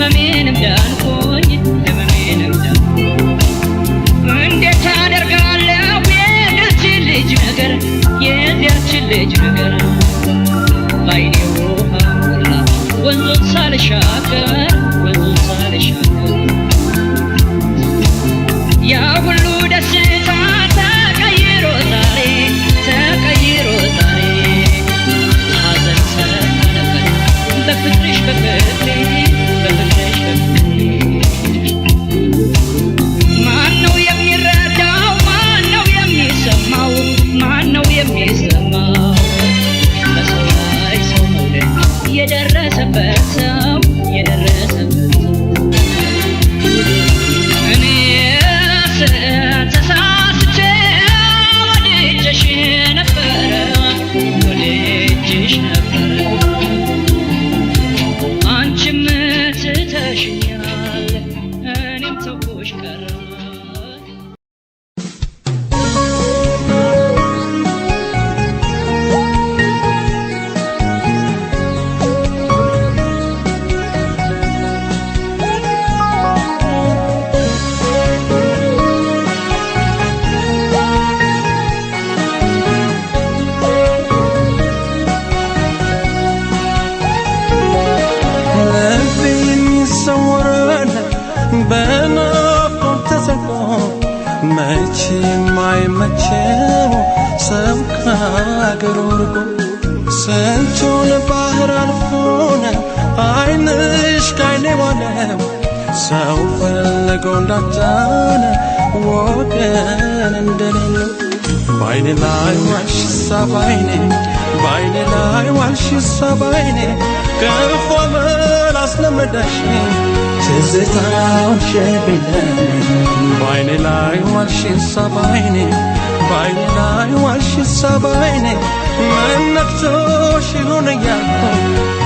ህመሜንም ዳንኩኝ ህመሜንም ዳንኩኝ እንዴት አደርጋለሁ የዚያችን ልጅ ነገር የዚያችን ልጅ ነገር ባይኔ ውሃ ሞላ ወንዙን ሳልሻገር ወንዙን ሳልሻገር ያ ሁሉ ደስታ ተቀይሮ ዛሬ ተቀይሮ ዛሬ ሐዘን ሰፈነበት በፍቅርሽ በፍቅሬ በፍቅርሽ በፍቅሬ ማነው የሚረዳው ማነው የሚሰማው ማነው የሚሰማው በሰው ላይ ሰው መውደድ የደረሰበት ሰው የደረሰበት ሰው ተሳስቼ ወድጄሽ ነበረ ወድጄሽ ነበረ አንቺም ትተሽኛል እኔም ተውኩሽ ቀረ ማይመቸው ሰው ከአገሩ ርቆ ስንቱን ባህር አልፎን አይንሽ ካይኔ ዋለው ሰው ፈልገው እንዳጣነ ወገን እንደሌለው ባይኔ ላይ ዋልሽ ሳባይኔ ባይኔ ላይ ዋልሽ ሳባይኔ ከፎ መላስ ለመዳሽ ትዝታው ሸብለኔ ባይኔ ላይ ዋልሽ ሳባይኔ ባይኔ ላይ ዋልሽ ሳባይኔ መነክቶሽ ይሆን እያልኩ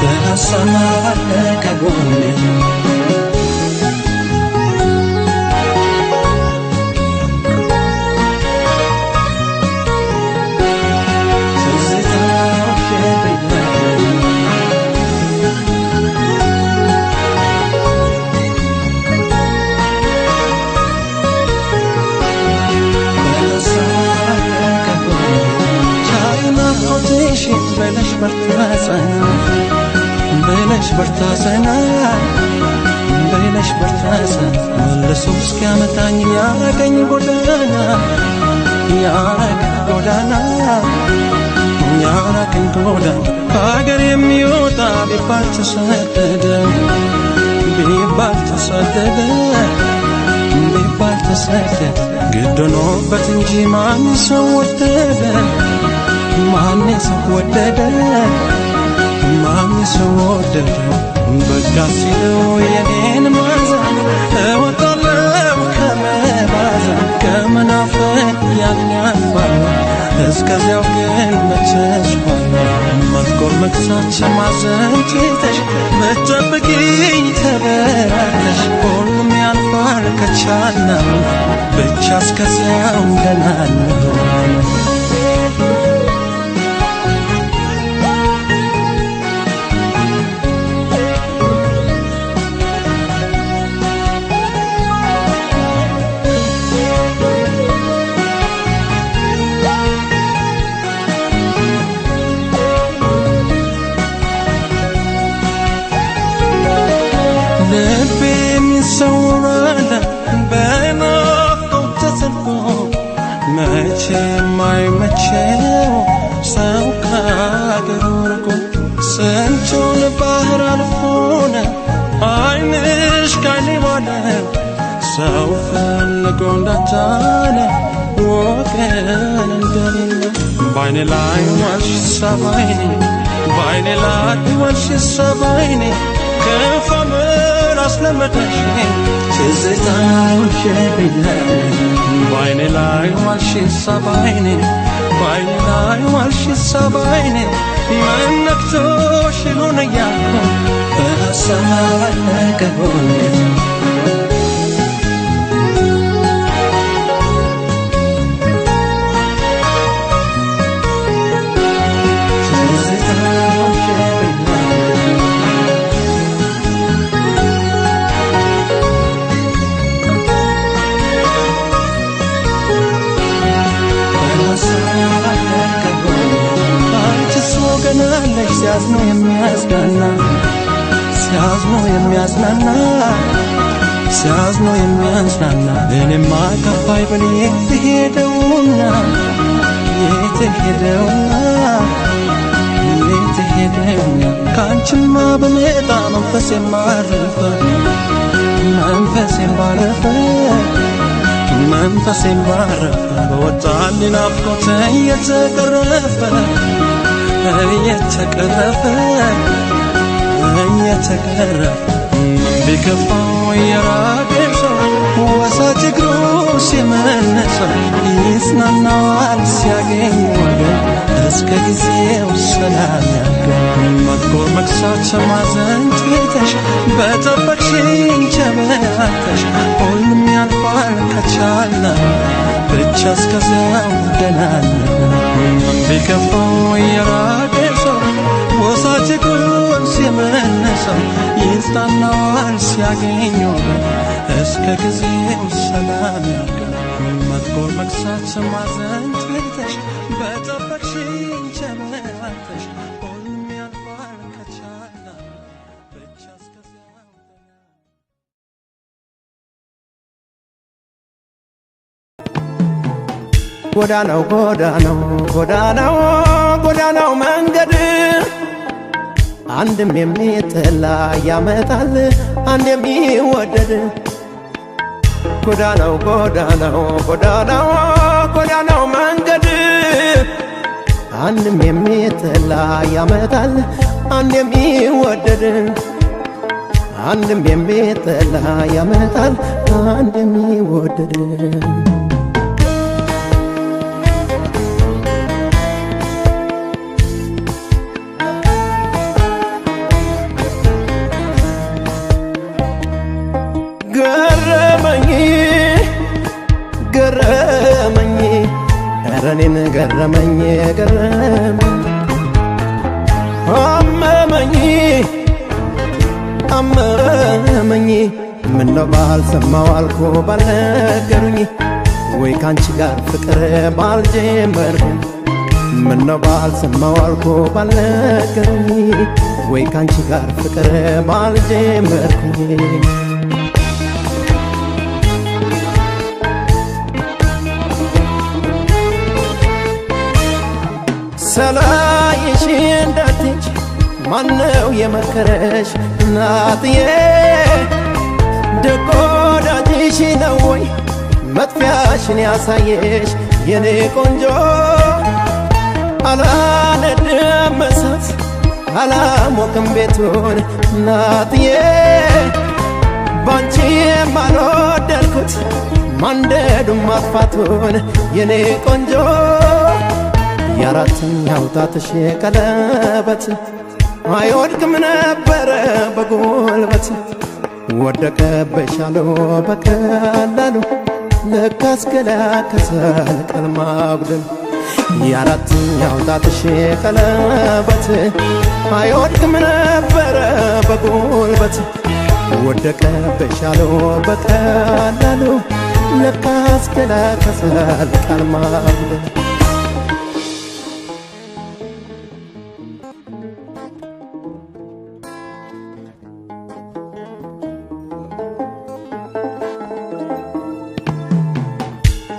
በሀሳብ ከጎኔ በለሽ በርታሰና በለሽ በርታሰና በለሽ በርታሰና መልሶ እስኪያመጣኝ ያገኝ ጎዳና ያገኝ ጎዳና ያገኝ ጎዳና ሀገር የሚወጣ ቢባል ተሰደደ ቢባል ተሰደደ ቢባል ተሰደደ ግድ ሆኖበት እንጂ ማን ሰው ወደደ ማን ሰው ወደደ ማን ሰው ወደደ በቃ ሲለው የኔን ማዘን እወጣለሁ ከመባዘን ከመናፈቅ ያልኛል እስከዚያው ግን በተስፋ መጥቆር መክሳት ማዘን ትተሽ ብትጠብቂኝ ተበራለሽ ሁሉም ያልፋል ከቻልነው ብቻ እስከዚያው ገና ነው ሰውራለ በናፍቆት ተሰልፎ መቼም አይመቸው ሰው ከአገሩ ርቆ ስንቱን ባህር አልፎነ አይንሽ ካይኔ ዋለው ሰው ፈልጎ እንዳጣለ ወገን እንደሌለው ባይኔ ላይ ዋልሽ ሳባይኔ ባይኔ ላይ ዋልሽ ሳባይኔ ከፋ መላስ ለመዳሽ ትዝታው ሸብለኔ ባይኔ ላይ ዋልሽ ሳባይኔ ባይኔ ላይ ዋልሽ ሳባይኔ መነክቶሽ ይሆን እያልኩ በሀሳብ ከጎኔ ሲያዝኑ የሚያዝናና ሲያዝኑ የሚያዝናና ሲያዝኑ የሚያዝናና እኔማ ከፋይ ብል የትሄደውና የትሄደውና የትሄደውና ካንቺማ በመጣ መንፈሴም ባረፈ መንፈሴም ባረፈ መንፈሴም ባረፈ በወጣልኝ ናፍቆት እየተቀረፈ እየተቀረፈ ቢከፋው የራቀኝ ሰው ወሳጅ እግሩ ሲመለሰው ይጽናናዋል ሲያገኝ ወገን እስከ ጊዜው ሰላም ያገኝ መጥቆር መክሳት ማዘን ትተሽ በጠበቅሽኝ ቸበያተሽ ሁሉም ያልፋል ከቻልና ብቻ እስከዚያው ደህና ነን ቢከፋው የራቀኝ ሰው ወሳጅ እግሩን ሲመለሰው ይጽናናዋል ሲያገኝ ወገን እስከ ጊዜው ሰላም ያገኝ መጥቆር መክሳት ማዘን ትተሽ በጠበቅሽኝ ቸበያተሽ ሁሉም ያልፋል ከቻልና ብቻ እስከዚያው ጎዳናው ጎዳናው ጎዳናው ጎዳናው መንገድ አንድም የሚጠላ ያመጣል አንድ የሚወደድ ጎዳናው ጎዳናው ጎዳናው ጎዳናው መንገድ አንድም የሚጠላ ያመጣል አንድ የሚወደድ አንድም የሚጠላ ያመጣል አንድ የሚወደድ ገረመኝ እረኔን ገረመኝ ገረመኝ አመመኝ አመመኝ ምነው ባልሰማው አልኩ ባልነገሩኝ ወይ ካንቺ ጋር ፍቅር ባልጀመርኩኝ ምነው ባልሰማው አልኩ ባልነገሩኝ ወይ ካንቺ ጋር ፍቅር ባልጀመርኩኝ ሰላይሽ እንዳትች ማነው የመከረሽ እናትዬ ደግ ወዳጅሽ ነው ወይ መጥፊያሽን ያሳየሽ የኔ ቆንጆ አላነድም እሳት አላሞቅም ቤቱን እናትዬ ባንቺ የማልወደድኩት ማንደዱን ማጥፋቱን የኔ ቆንጆ የአራተኛው ጣትሽ ቀለበት አይወድቅም ነበረ በጉልበት ወደቀብሻለሁ በቀላሉ ለካስ ገላከሰል ቀን ማጉደል የአራተኛው ጣትሽ ቀለበት አይወድቅም ነበረ በጉልበት ወደቀብሻለሁ በቀላሉ ለካስ ገላከሰል ቀን ማጉደል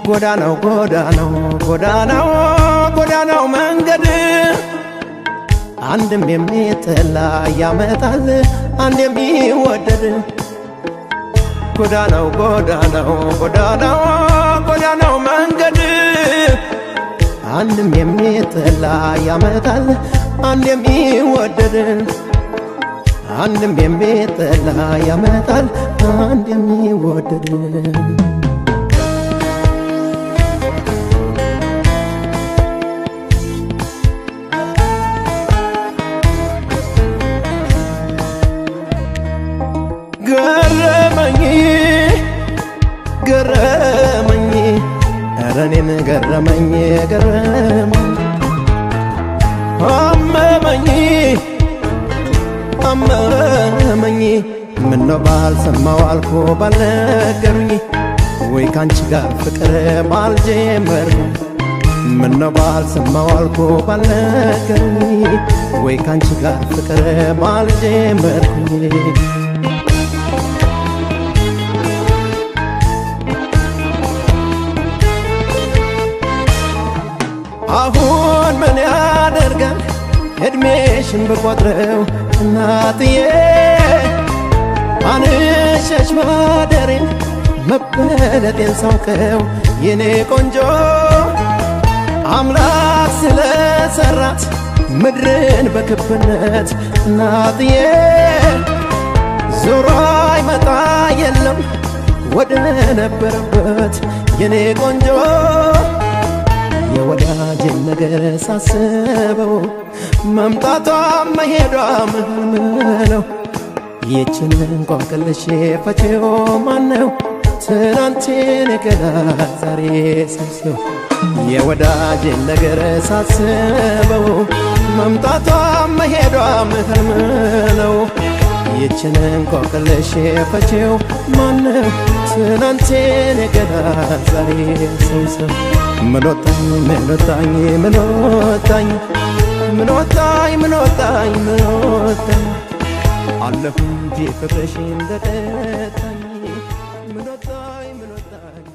ጎዳናው ጎዳናው ጎዳናው ጎዳናው መንገድ አንድም የሚጠላ ያመጣል አንድ የሚወደድ ጎዳናው ጎዳናው ጎዳናው ጎዳናው መንገድ አንድም የሚጠላ ያመጣል አንድ የሚወደድ አንድም የሚጠላ ያመጣል አንድ የሚወደድ ገረመኝ እረኔን ገረመኝ ገረመኝ አመመኝ አመመኝ ምነው ባልሰማው አልኩ ባልነገሩኝ ወይ ካንቺ ጋር ፍቅር ባልጀመርኩኝ ምነው ባልሰማው አልኩ ባልነገሩኝ ወይ ካንቺ ጋር ፍቅር ባልጀመርኩኝ አሁን ምን ያደርጋል እድሜሽን ብቆጥረው እናትዬ አንሸሽ ማደሬን መበለጤን ሳውቀው የኔ ቆንጆ አምላክ ስለሰራት ምድርን በክብነት እናትዬ ዞሮ አይመጣ የለም ወደ ነበረበት የኔ ቆንጆ የወዳጅን ነገር ሳስበው መምጣቷም መሄዷም ነው ይችን እንቆቅልሽ ፈቺው ማነው ትናንትን ገና ዛሬ ሰብስበው የወዳጅን ነገር ሳስበው መምጣቷም መሄዷም ነው ይችን እንቆቅልሽ ፈቺው ማነው ትናንትን ገና ዛሬ ሰብስበው ምንወጣኝ ምንወጣኝ ምንወጣኝ ምንወጣኝ ምንወጣኝ ምንወጣኝ አለፉ እንጂ ፍቅርሽ እንደቀጣኝ ምንወጣኝ ምንወጣኝ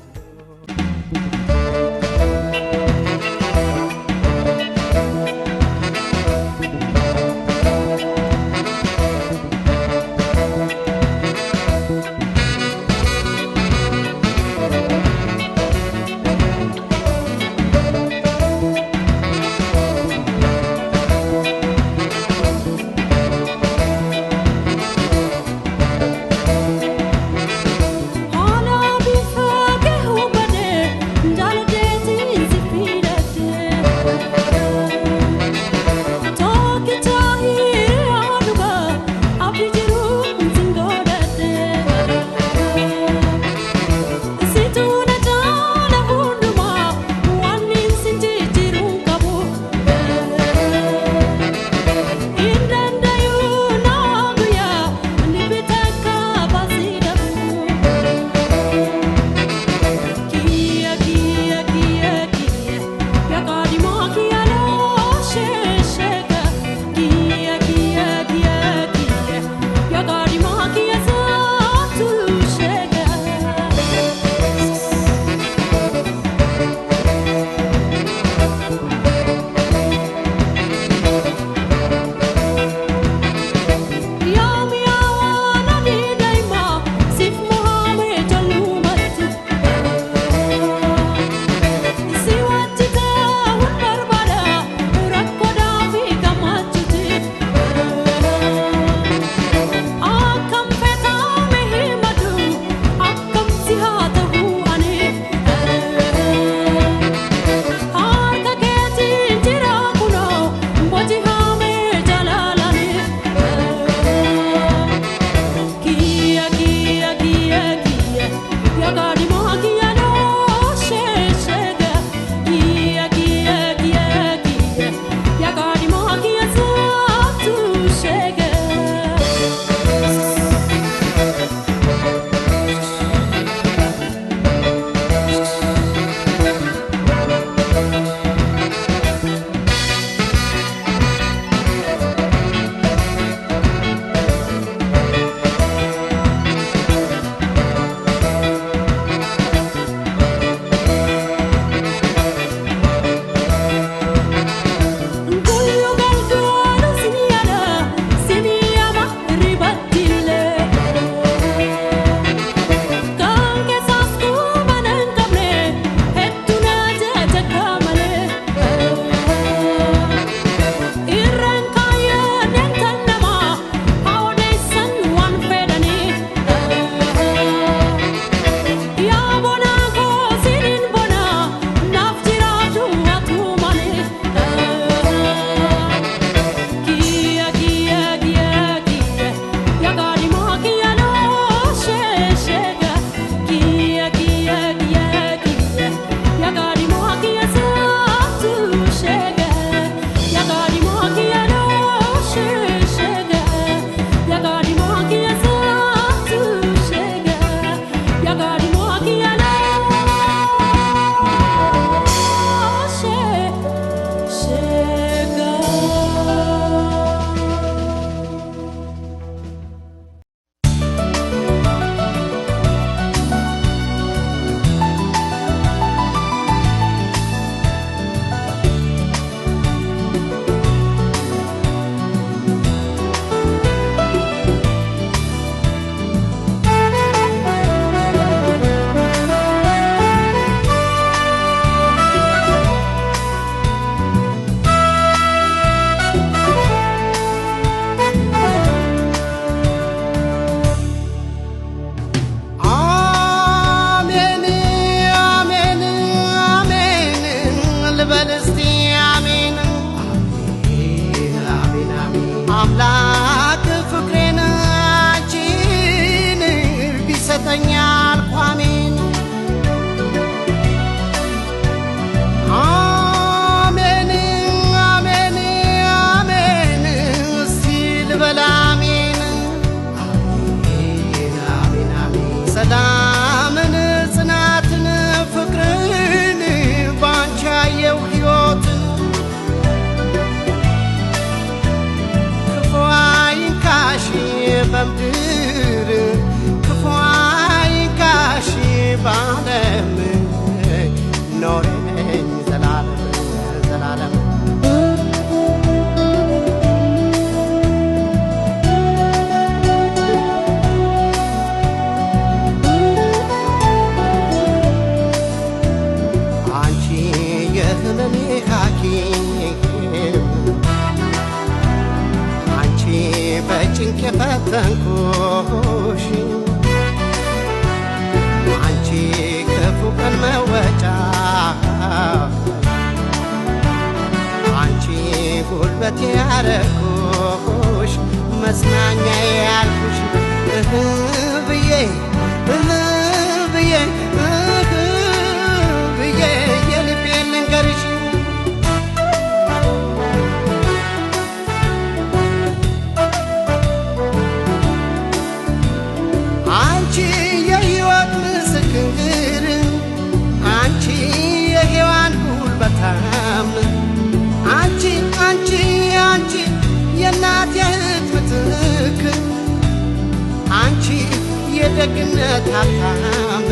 የደግነት ሀብታም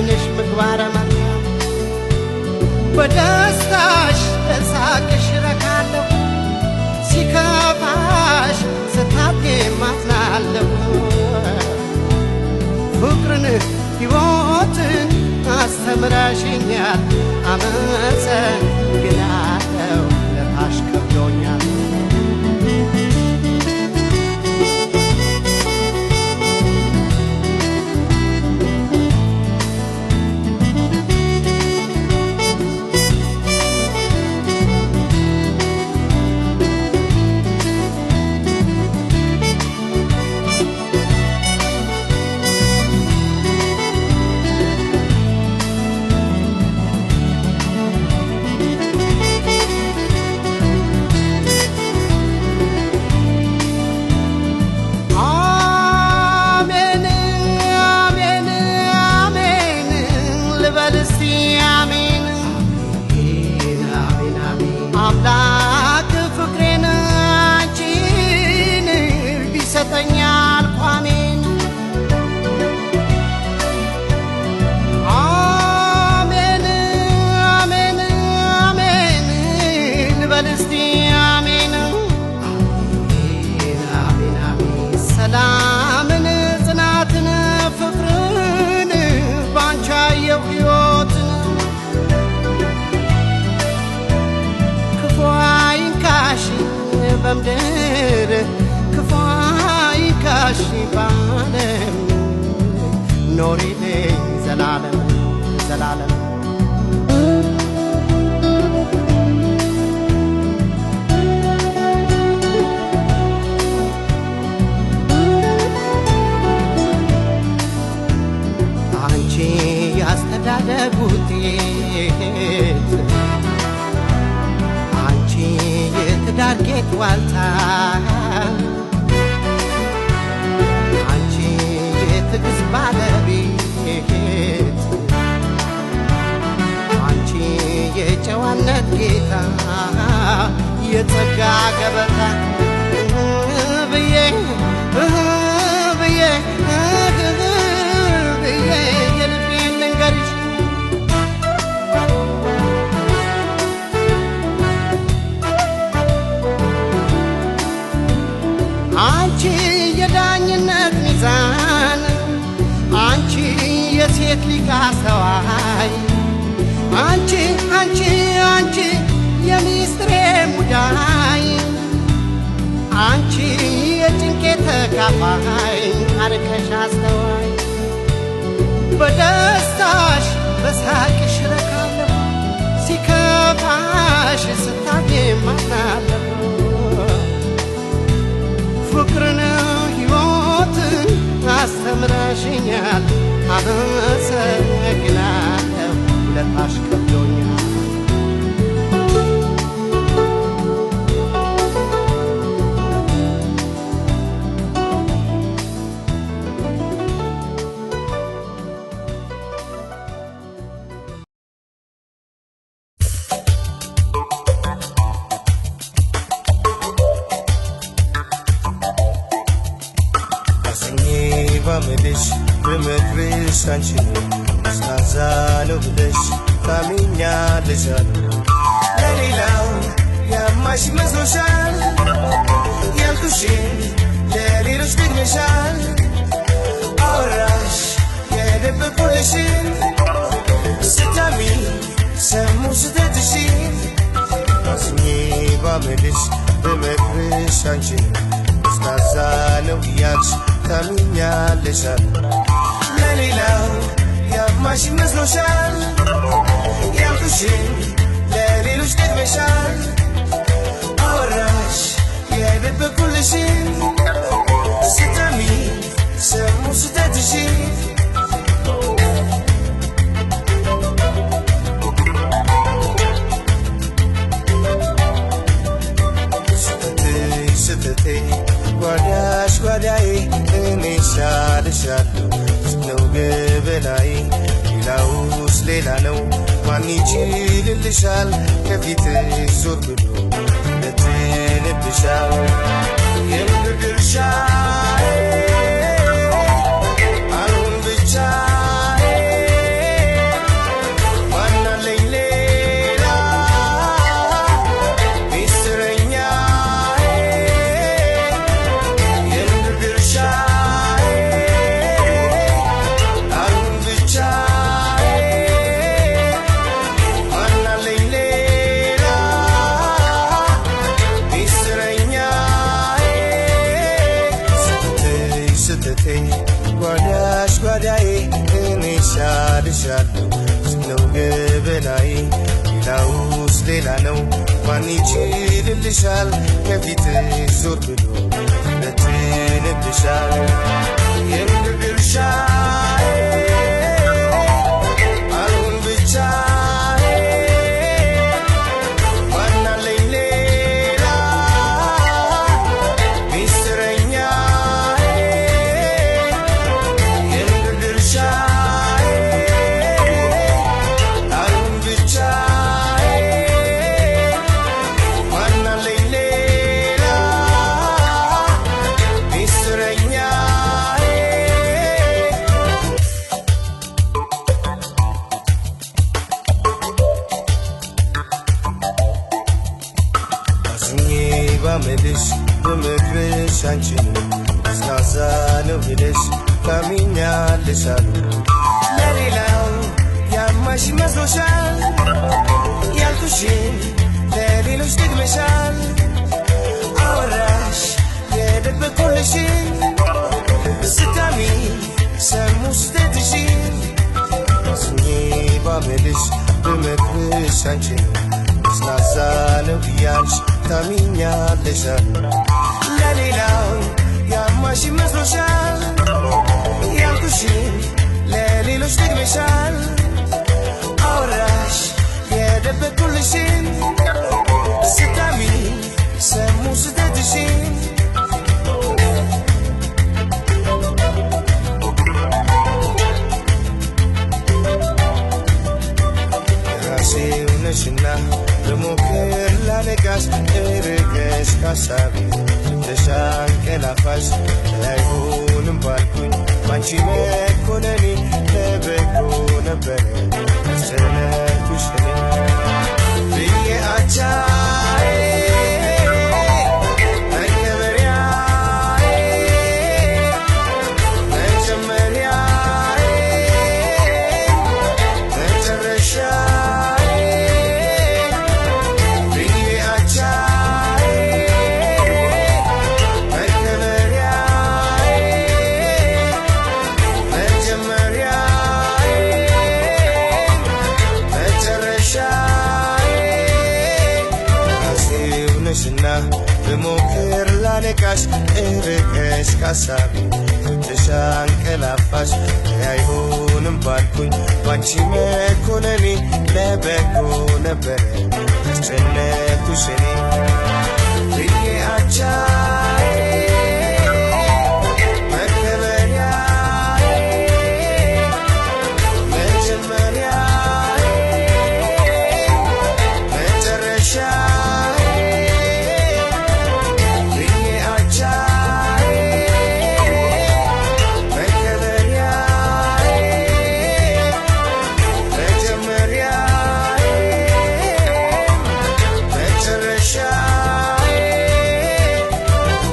ነሽ ምግባረ መልካም በደስታሽ በሳቅሽ ረካለሁ ሲከፋሽ ስታብዬ ማዝናለሁ ፍቅርን ሕይወትን አስተምረሽኛል አመሰግናለሁ ለታሽ ከብዶኛል አምላክ ፍቅሬን አንቺን ቢሰጠኛል ቋሜን አሜን አሜን አሜን ልበል እስቲ አሜን አሜን አሜን ሰላምን ጽናትን ፍቅርን ባንቺ አየሁ ሕይወትን አይንካሽ በምድር ክፉ አይንካሽ ባለም ኖሪልኝ ዘላለም ዘላለም አንቺ ያስተዳደግ ውጤት የትዳር ጌጥ ዋልታ አንቺ የትዕግስት ባለቤት አንቺ የጨዋነት ጌታ የጸጋ ገበታ ብዬ ብዬ ብዬ የልቤን ልንገርሽ አንቺ የዳኝነት ሚዛን አንቺ የሴት ሊቅ አስተዋይ አንቺ አንቺ አንቺ የሚስጥሬ ሙዳይ አንቺ የጭንቄ ተካፋይ አርቀሽ አስተዋይ በደስታሽ በሳቅሽ ረካለሁ ሲከፋሽ ስታጌ ማዝናለሁ ፍቅርን ሕይወትን አስተምረሽኛል አመሰግናለሁ ለታሽ ከብዶኛል በምልሽ በምክርሽ አንቺን ስታዛለው ብለሽ ታሚኛለሽ ለሌላው ያማሽ መስሎሻል ያልኩሽን ለሌሎች ደግመሻል አወራሽ የደበቁልሽን ስታሚ ሰሙ ስተትሽን አስኜ በምልሽ በምክርሽ አንቺን ስታዛለው ያልሽ ታሚኛለሽ ለሌላው ያማሽ መስሎሻል ያልኩሽን ለሌሎች ደግመሻል አወራሽ የደበቁልሽን ስታሚ ሰሙ ስተትሽን ስተቴ ጓዳሽ ጓዳዬ እኔ ሻልሻለሁ ነው ገበናዬ ሌላውስ ሌላ ነው ማን ይችልልሻል ከፊትሽ ዞር ብሎ ለትንብሻል የምድር ድርሻዬ አሁን እመኛልሻለሁ ነው ገበናዬ ሌላውስ ሌላ ነው ማን ይችልልሻል ከፊትሽ ዞር ብሎ ለትንብሻል የምድር ድርሻዬ አልሆን ብቻዬ ማናለኝ ሌላ ሚስጥረኛዬ የምድር ድርሻዬ አልሆን ብቻዬ ማናለኝ ሌላ ሚስጥረኛዬ አዝኜ ባመልሽ በምክርሽ አንቺን ስናዛ ነው ብለሽ ታሚኛለሽ አሉ ለሌላው ያማሽ መስሎሻል ያልኩሽን ለሌሎች ደግመሻል አወራሽ የደበኩልሽን ስታሚ ሰሙ ስተትሽን አዝኜ ባመልሽ በምክርሽ አንቺን ስናዛ ነው እያልሽ ታሚኛለሽ አሉ ለሌላው ያማሽ መስሎሻል ያልኩሽን ለሌሎች ደግመሻል አወራሽ የደበኩልሽን ስታሚ ሰሙ ስተትሽን ራሴው ነሽና በሞክር ላለቃሽ እርቀሽ ካሳቢ ተሻንቀላፋሽ አይሆንም ባልኩኝ ባንቺ መኮነኔ ለበጎ ነበረ አስጨነኩሽ እኔ ብዬ አቻዬ መከበሪያዬ መጀመሪያዬ መጨረሻዬ ብዬ አቻዬ መከበሪያዬ መጀመሪያዬ መጨረሻዬ ራሴው ነሽና በሞክር ላለቃሽ እርቀሽ ካሳቢ ተሻንቀላፋሽ አይሆንም ባልኩኝ ባንቺ መኮነኔ ለበጎ ነበረ አስጨነኩሽ እኔ ብዬ አቻዬ መከበሪያዬ መጀመሪያዬ መጨረሻዬ ብዬ አቻዬ መከበሪያዬ መጀመሪያዬ መጨረሻዬ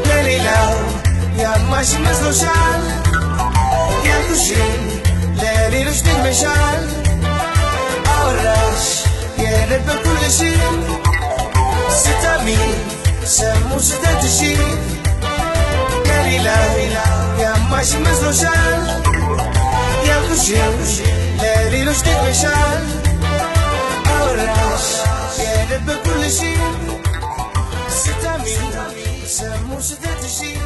ለሌላው ያማሽ መስሎሻል ያልኩሽን ለሌሎች ደግመሻል አወራሽ የደበኩልሽን ስታሚ ሰሙ ስተትሽን ለሌላው ያማሽ መስሎሻል ያልኩሽን ለሌሎች ደግመሻል አወራሽ የደበኩልሽን ስታሚ ሰሙ ስተትሽን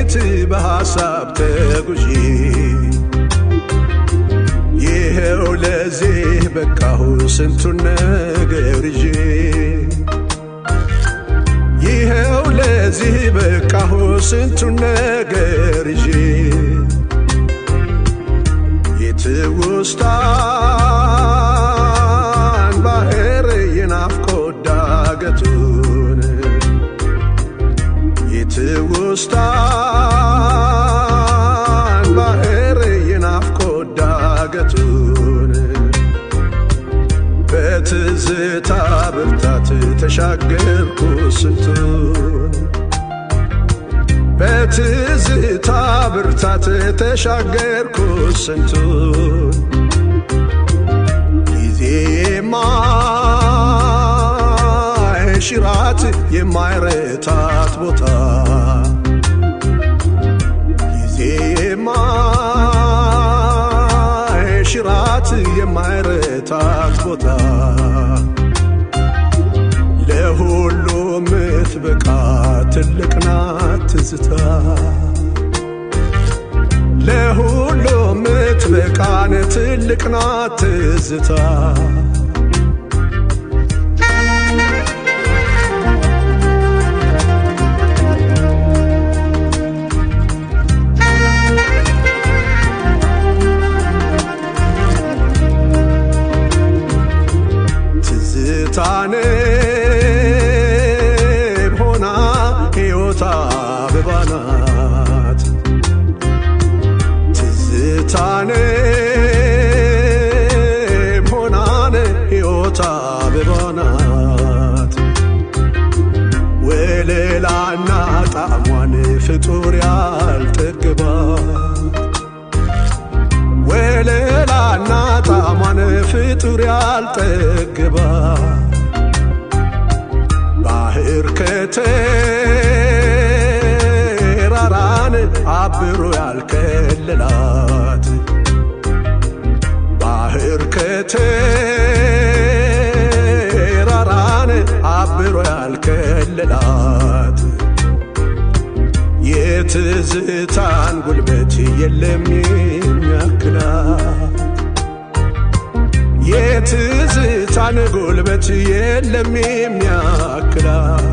ሌት በሐሳብ ተጉዤ ይኸው ለዚህ በቃሁ ስንቱን ነገር ይዤ ይኸው ለዚህ በቃሁ ስንቱን ነገር ይዤ የትውስታን ባህር የናፍቆት ዳገቱን የትውስታን ባህር የናፍቆት ዳገቱን በትዝታ ብርታት ተሻገርኩ ስንቱን በትዝታ ብርታት ተሻገርኩ ስንቱን ጊዜ የማይሽራት የማይረታት ቦታ ጊዜ የማይሽራት የማይረታት ቦታ ለሁሉ ምትበቃ ትልቅ ናት ትዝታ ለሁሉ ምትበቃን ትልቅ ናት ትዝታ ትዝታን ትዝታን ሆናን ሕይወት አበባ ናት ወለላና ጣዕሟን ፍጡር ያልጠገባት ወለላና ጣዕሟን ፍጡር ያልጠገባት ባህር ከተራራን አብሮ ያልከለላት ባህር ከተራራን አብሮ ያልከለላት የትዝታን ጉልበት የለም የሚያክላት የትዝታን ጉልበት የለም የሚያክላት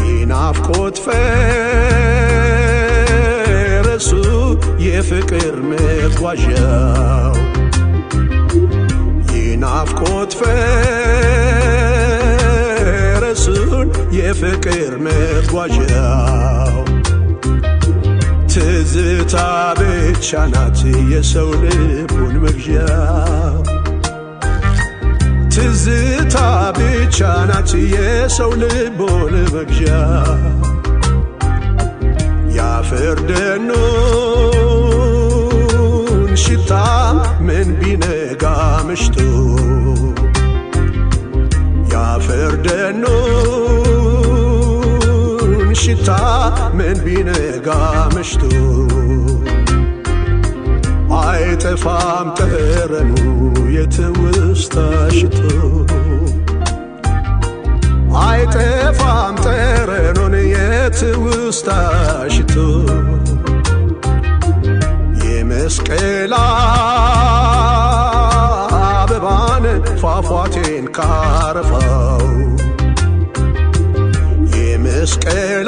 የናፍቆት ፈረሱ የፍቅር መጓዣው የናፍቆት ፈረሱን የፍቅር መጓዣው ትዝታ ብቻ ናት የሰው ልቡን መግዣው ትዝታ ብቻ ናት የሰው ልቡን መግዣው ያፈር ደኑን ሽታ ምን ቢነጋ ምሽቱ ያፈር ደኑን ሽታ ምን ቢነጋ ምሽቱ አይጠፋም ጠረኑ የትውስታ ሽቱ አይጠፋም ጠረኑን የትውስታ ሽቱ የመስቀል አበባን ፏፏቴን ካረፋው የመስቀል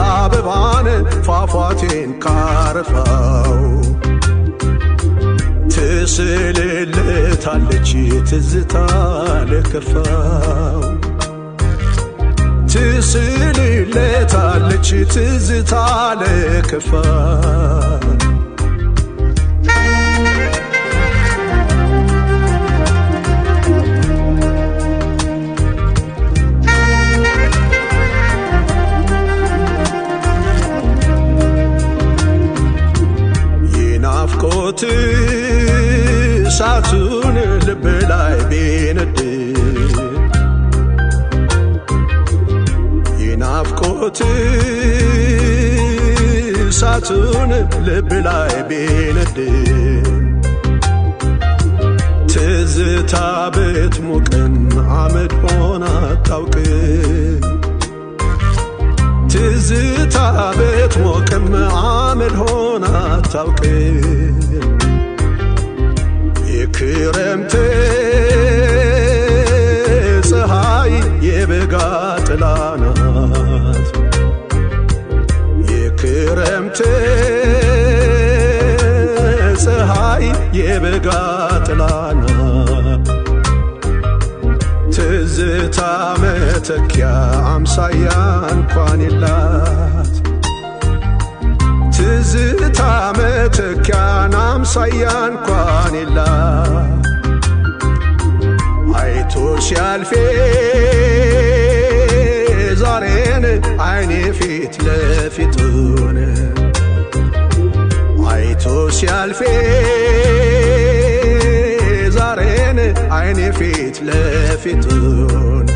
አበባን ፏፏቴን ካረፋው ትስልለታለች ትዝታ ለከፋው ትስልለታለች ትዝታ ለከፋው የናፍቆት እሳቱን ልብ ላይ ቢነድ የናፍቆት እሳቱን ልብ ላይ ቢነድ ትዝታ ብትሞቅም አመድ ሆና አታውቅም ብትሞቅም አመድ ሆና አታውቅም የክረምት ፀሐይ የበጋ ጥላ ናት የክረምት ፀሐይ የበጋ ጥላ ናት ትዝታ መተኪያ አምሳያ እንኳን የላት ትዝታ መተኪያን አምሳያ እንኳን የላት አይቶ ሲያልፌ ዛሬን አይኔ ፊት ለፊቱን አይቶ ሲያልፌ ዛሬን አይኔ ፊት ለፊቱን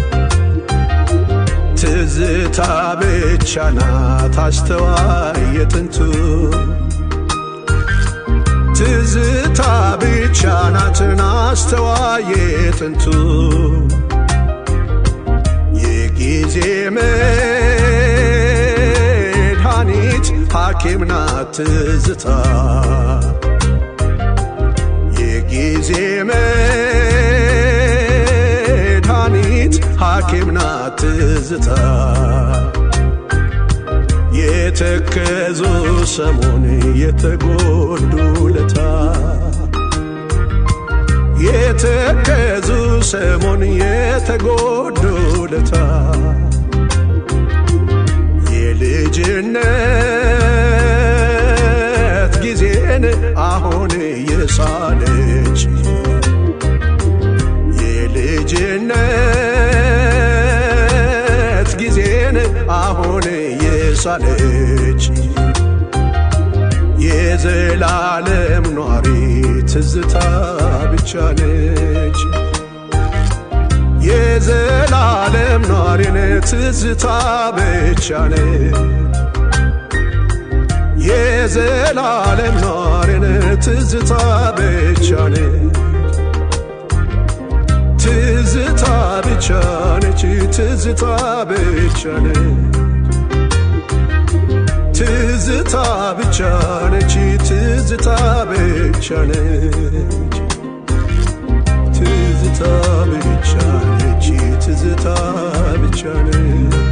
ትዝታ ብቻ ናት አስተዋይ የጥንቱ ትዝታ ብቻ ናትን አስተዋይ የጥንቱ የጊዜ መድኃኒት ሐኪም ናት ትዝታ የጊዜ መድኃኒት ሐኪም ናት ትዝታ የተከዙ ሰሞን የተጎዱ ለታ የተከዙ ሰሞን የተጎዱ ለታ የልጅነት ጊዜን አሁን የሳለች የልጅነት ጊዜን አሁን የሳለች የዘላለም ኗሪ ትዝታ ብቻ ነች የዘላለም ኗሪን ትዝታ ብቻ ነች የዘላለም ኗሪን ትዝታ ብቻ ነች ትዝታ ብቻ ነች ትዝታ ብቻ ነች ትዝታ ብቻ ነች ትዝታ ብቻ ነች ትዝታ ብቻ ነች ትዝታ ብቻ ነች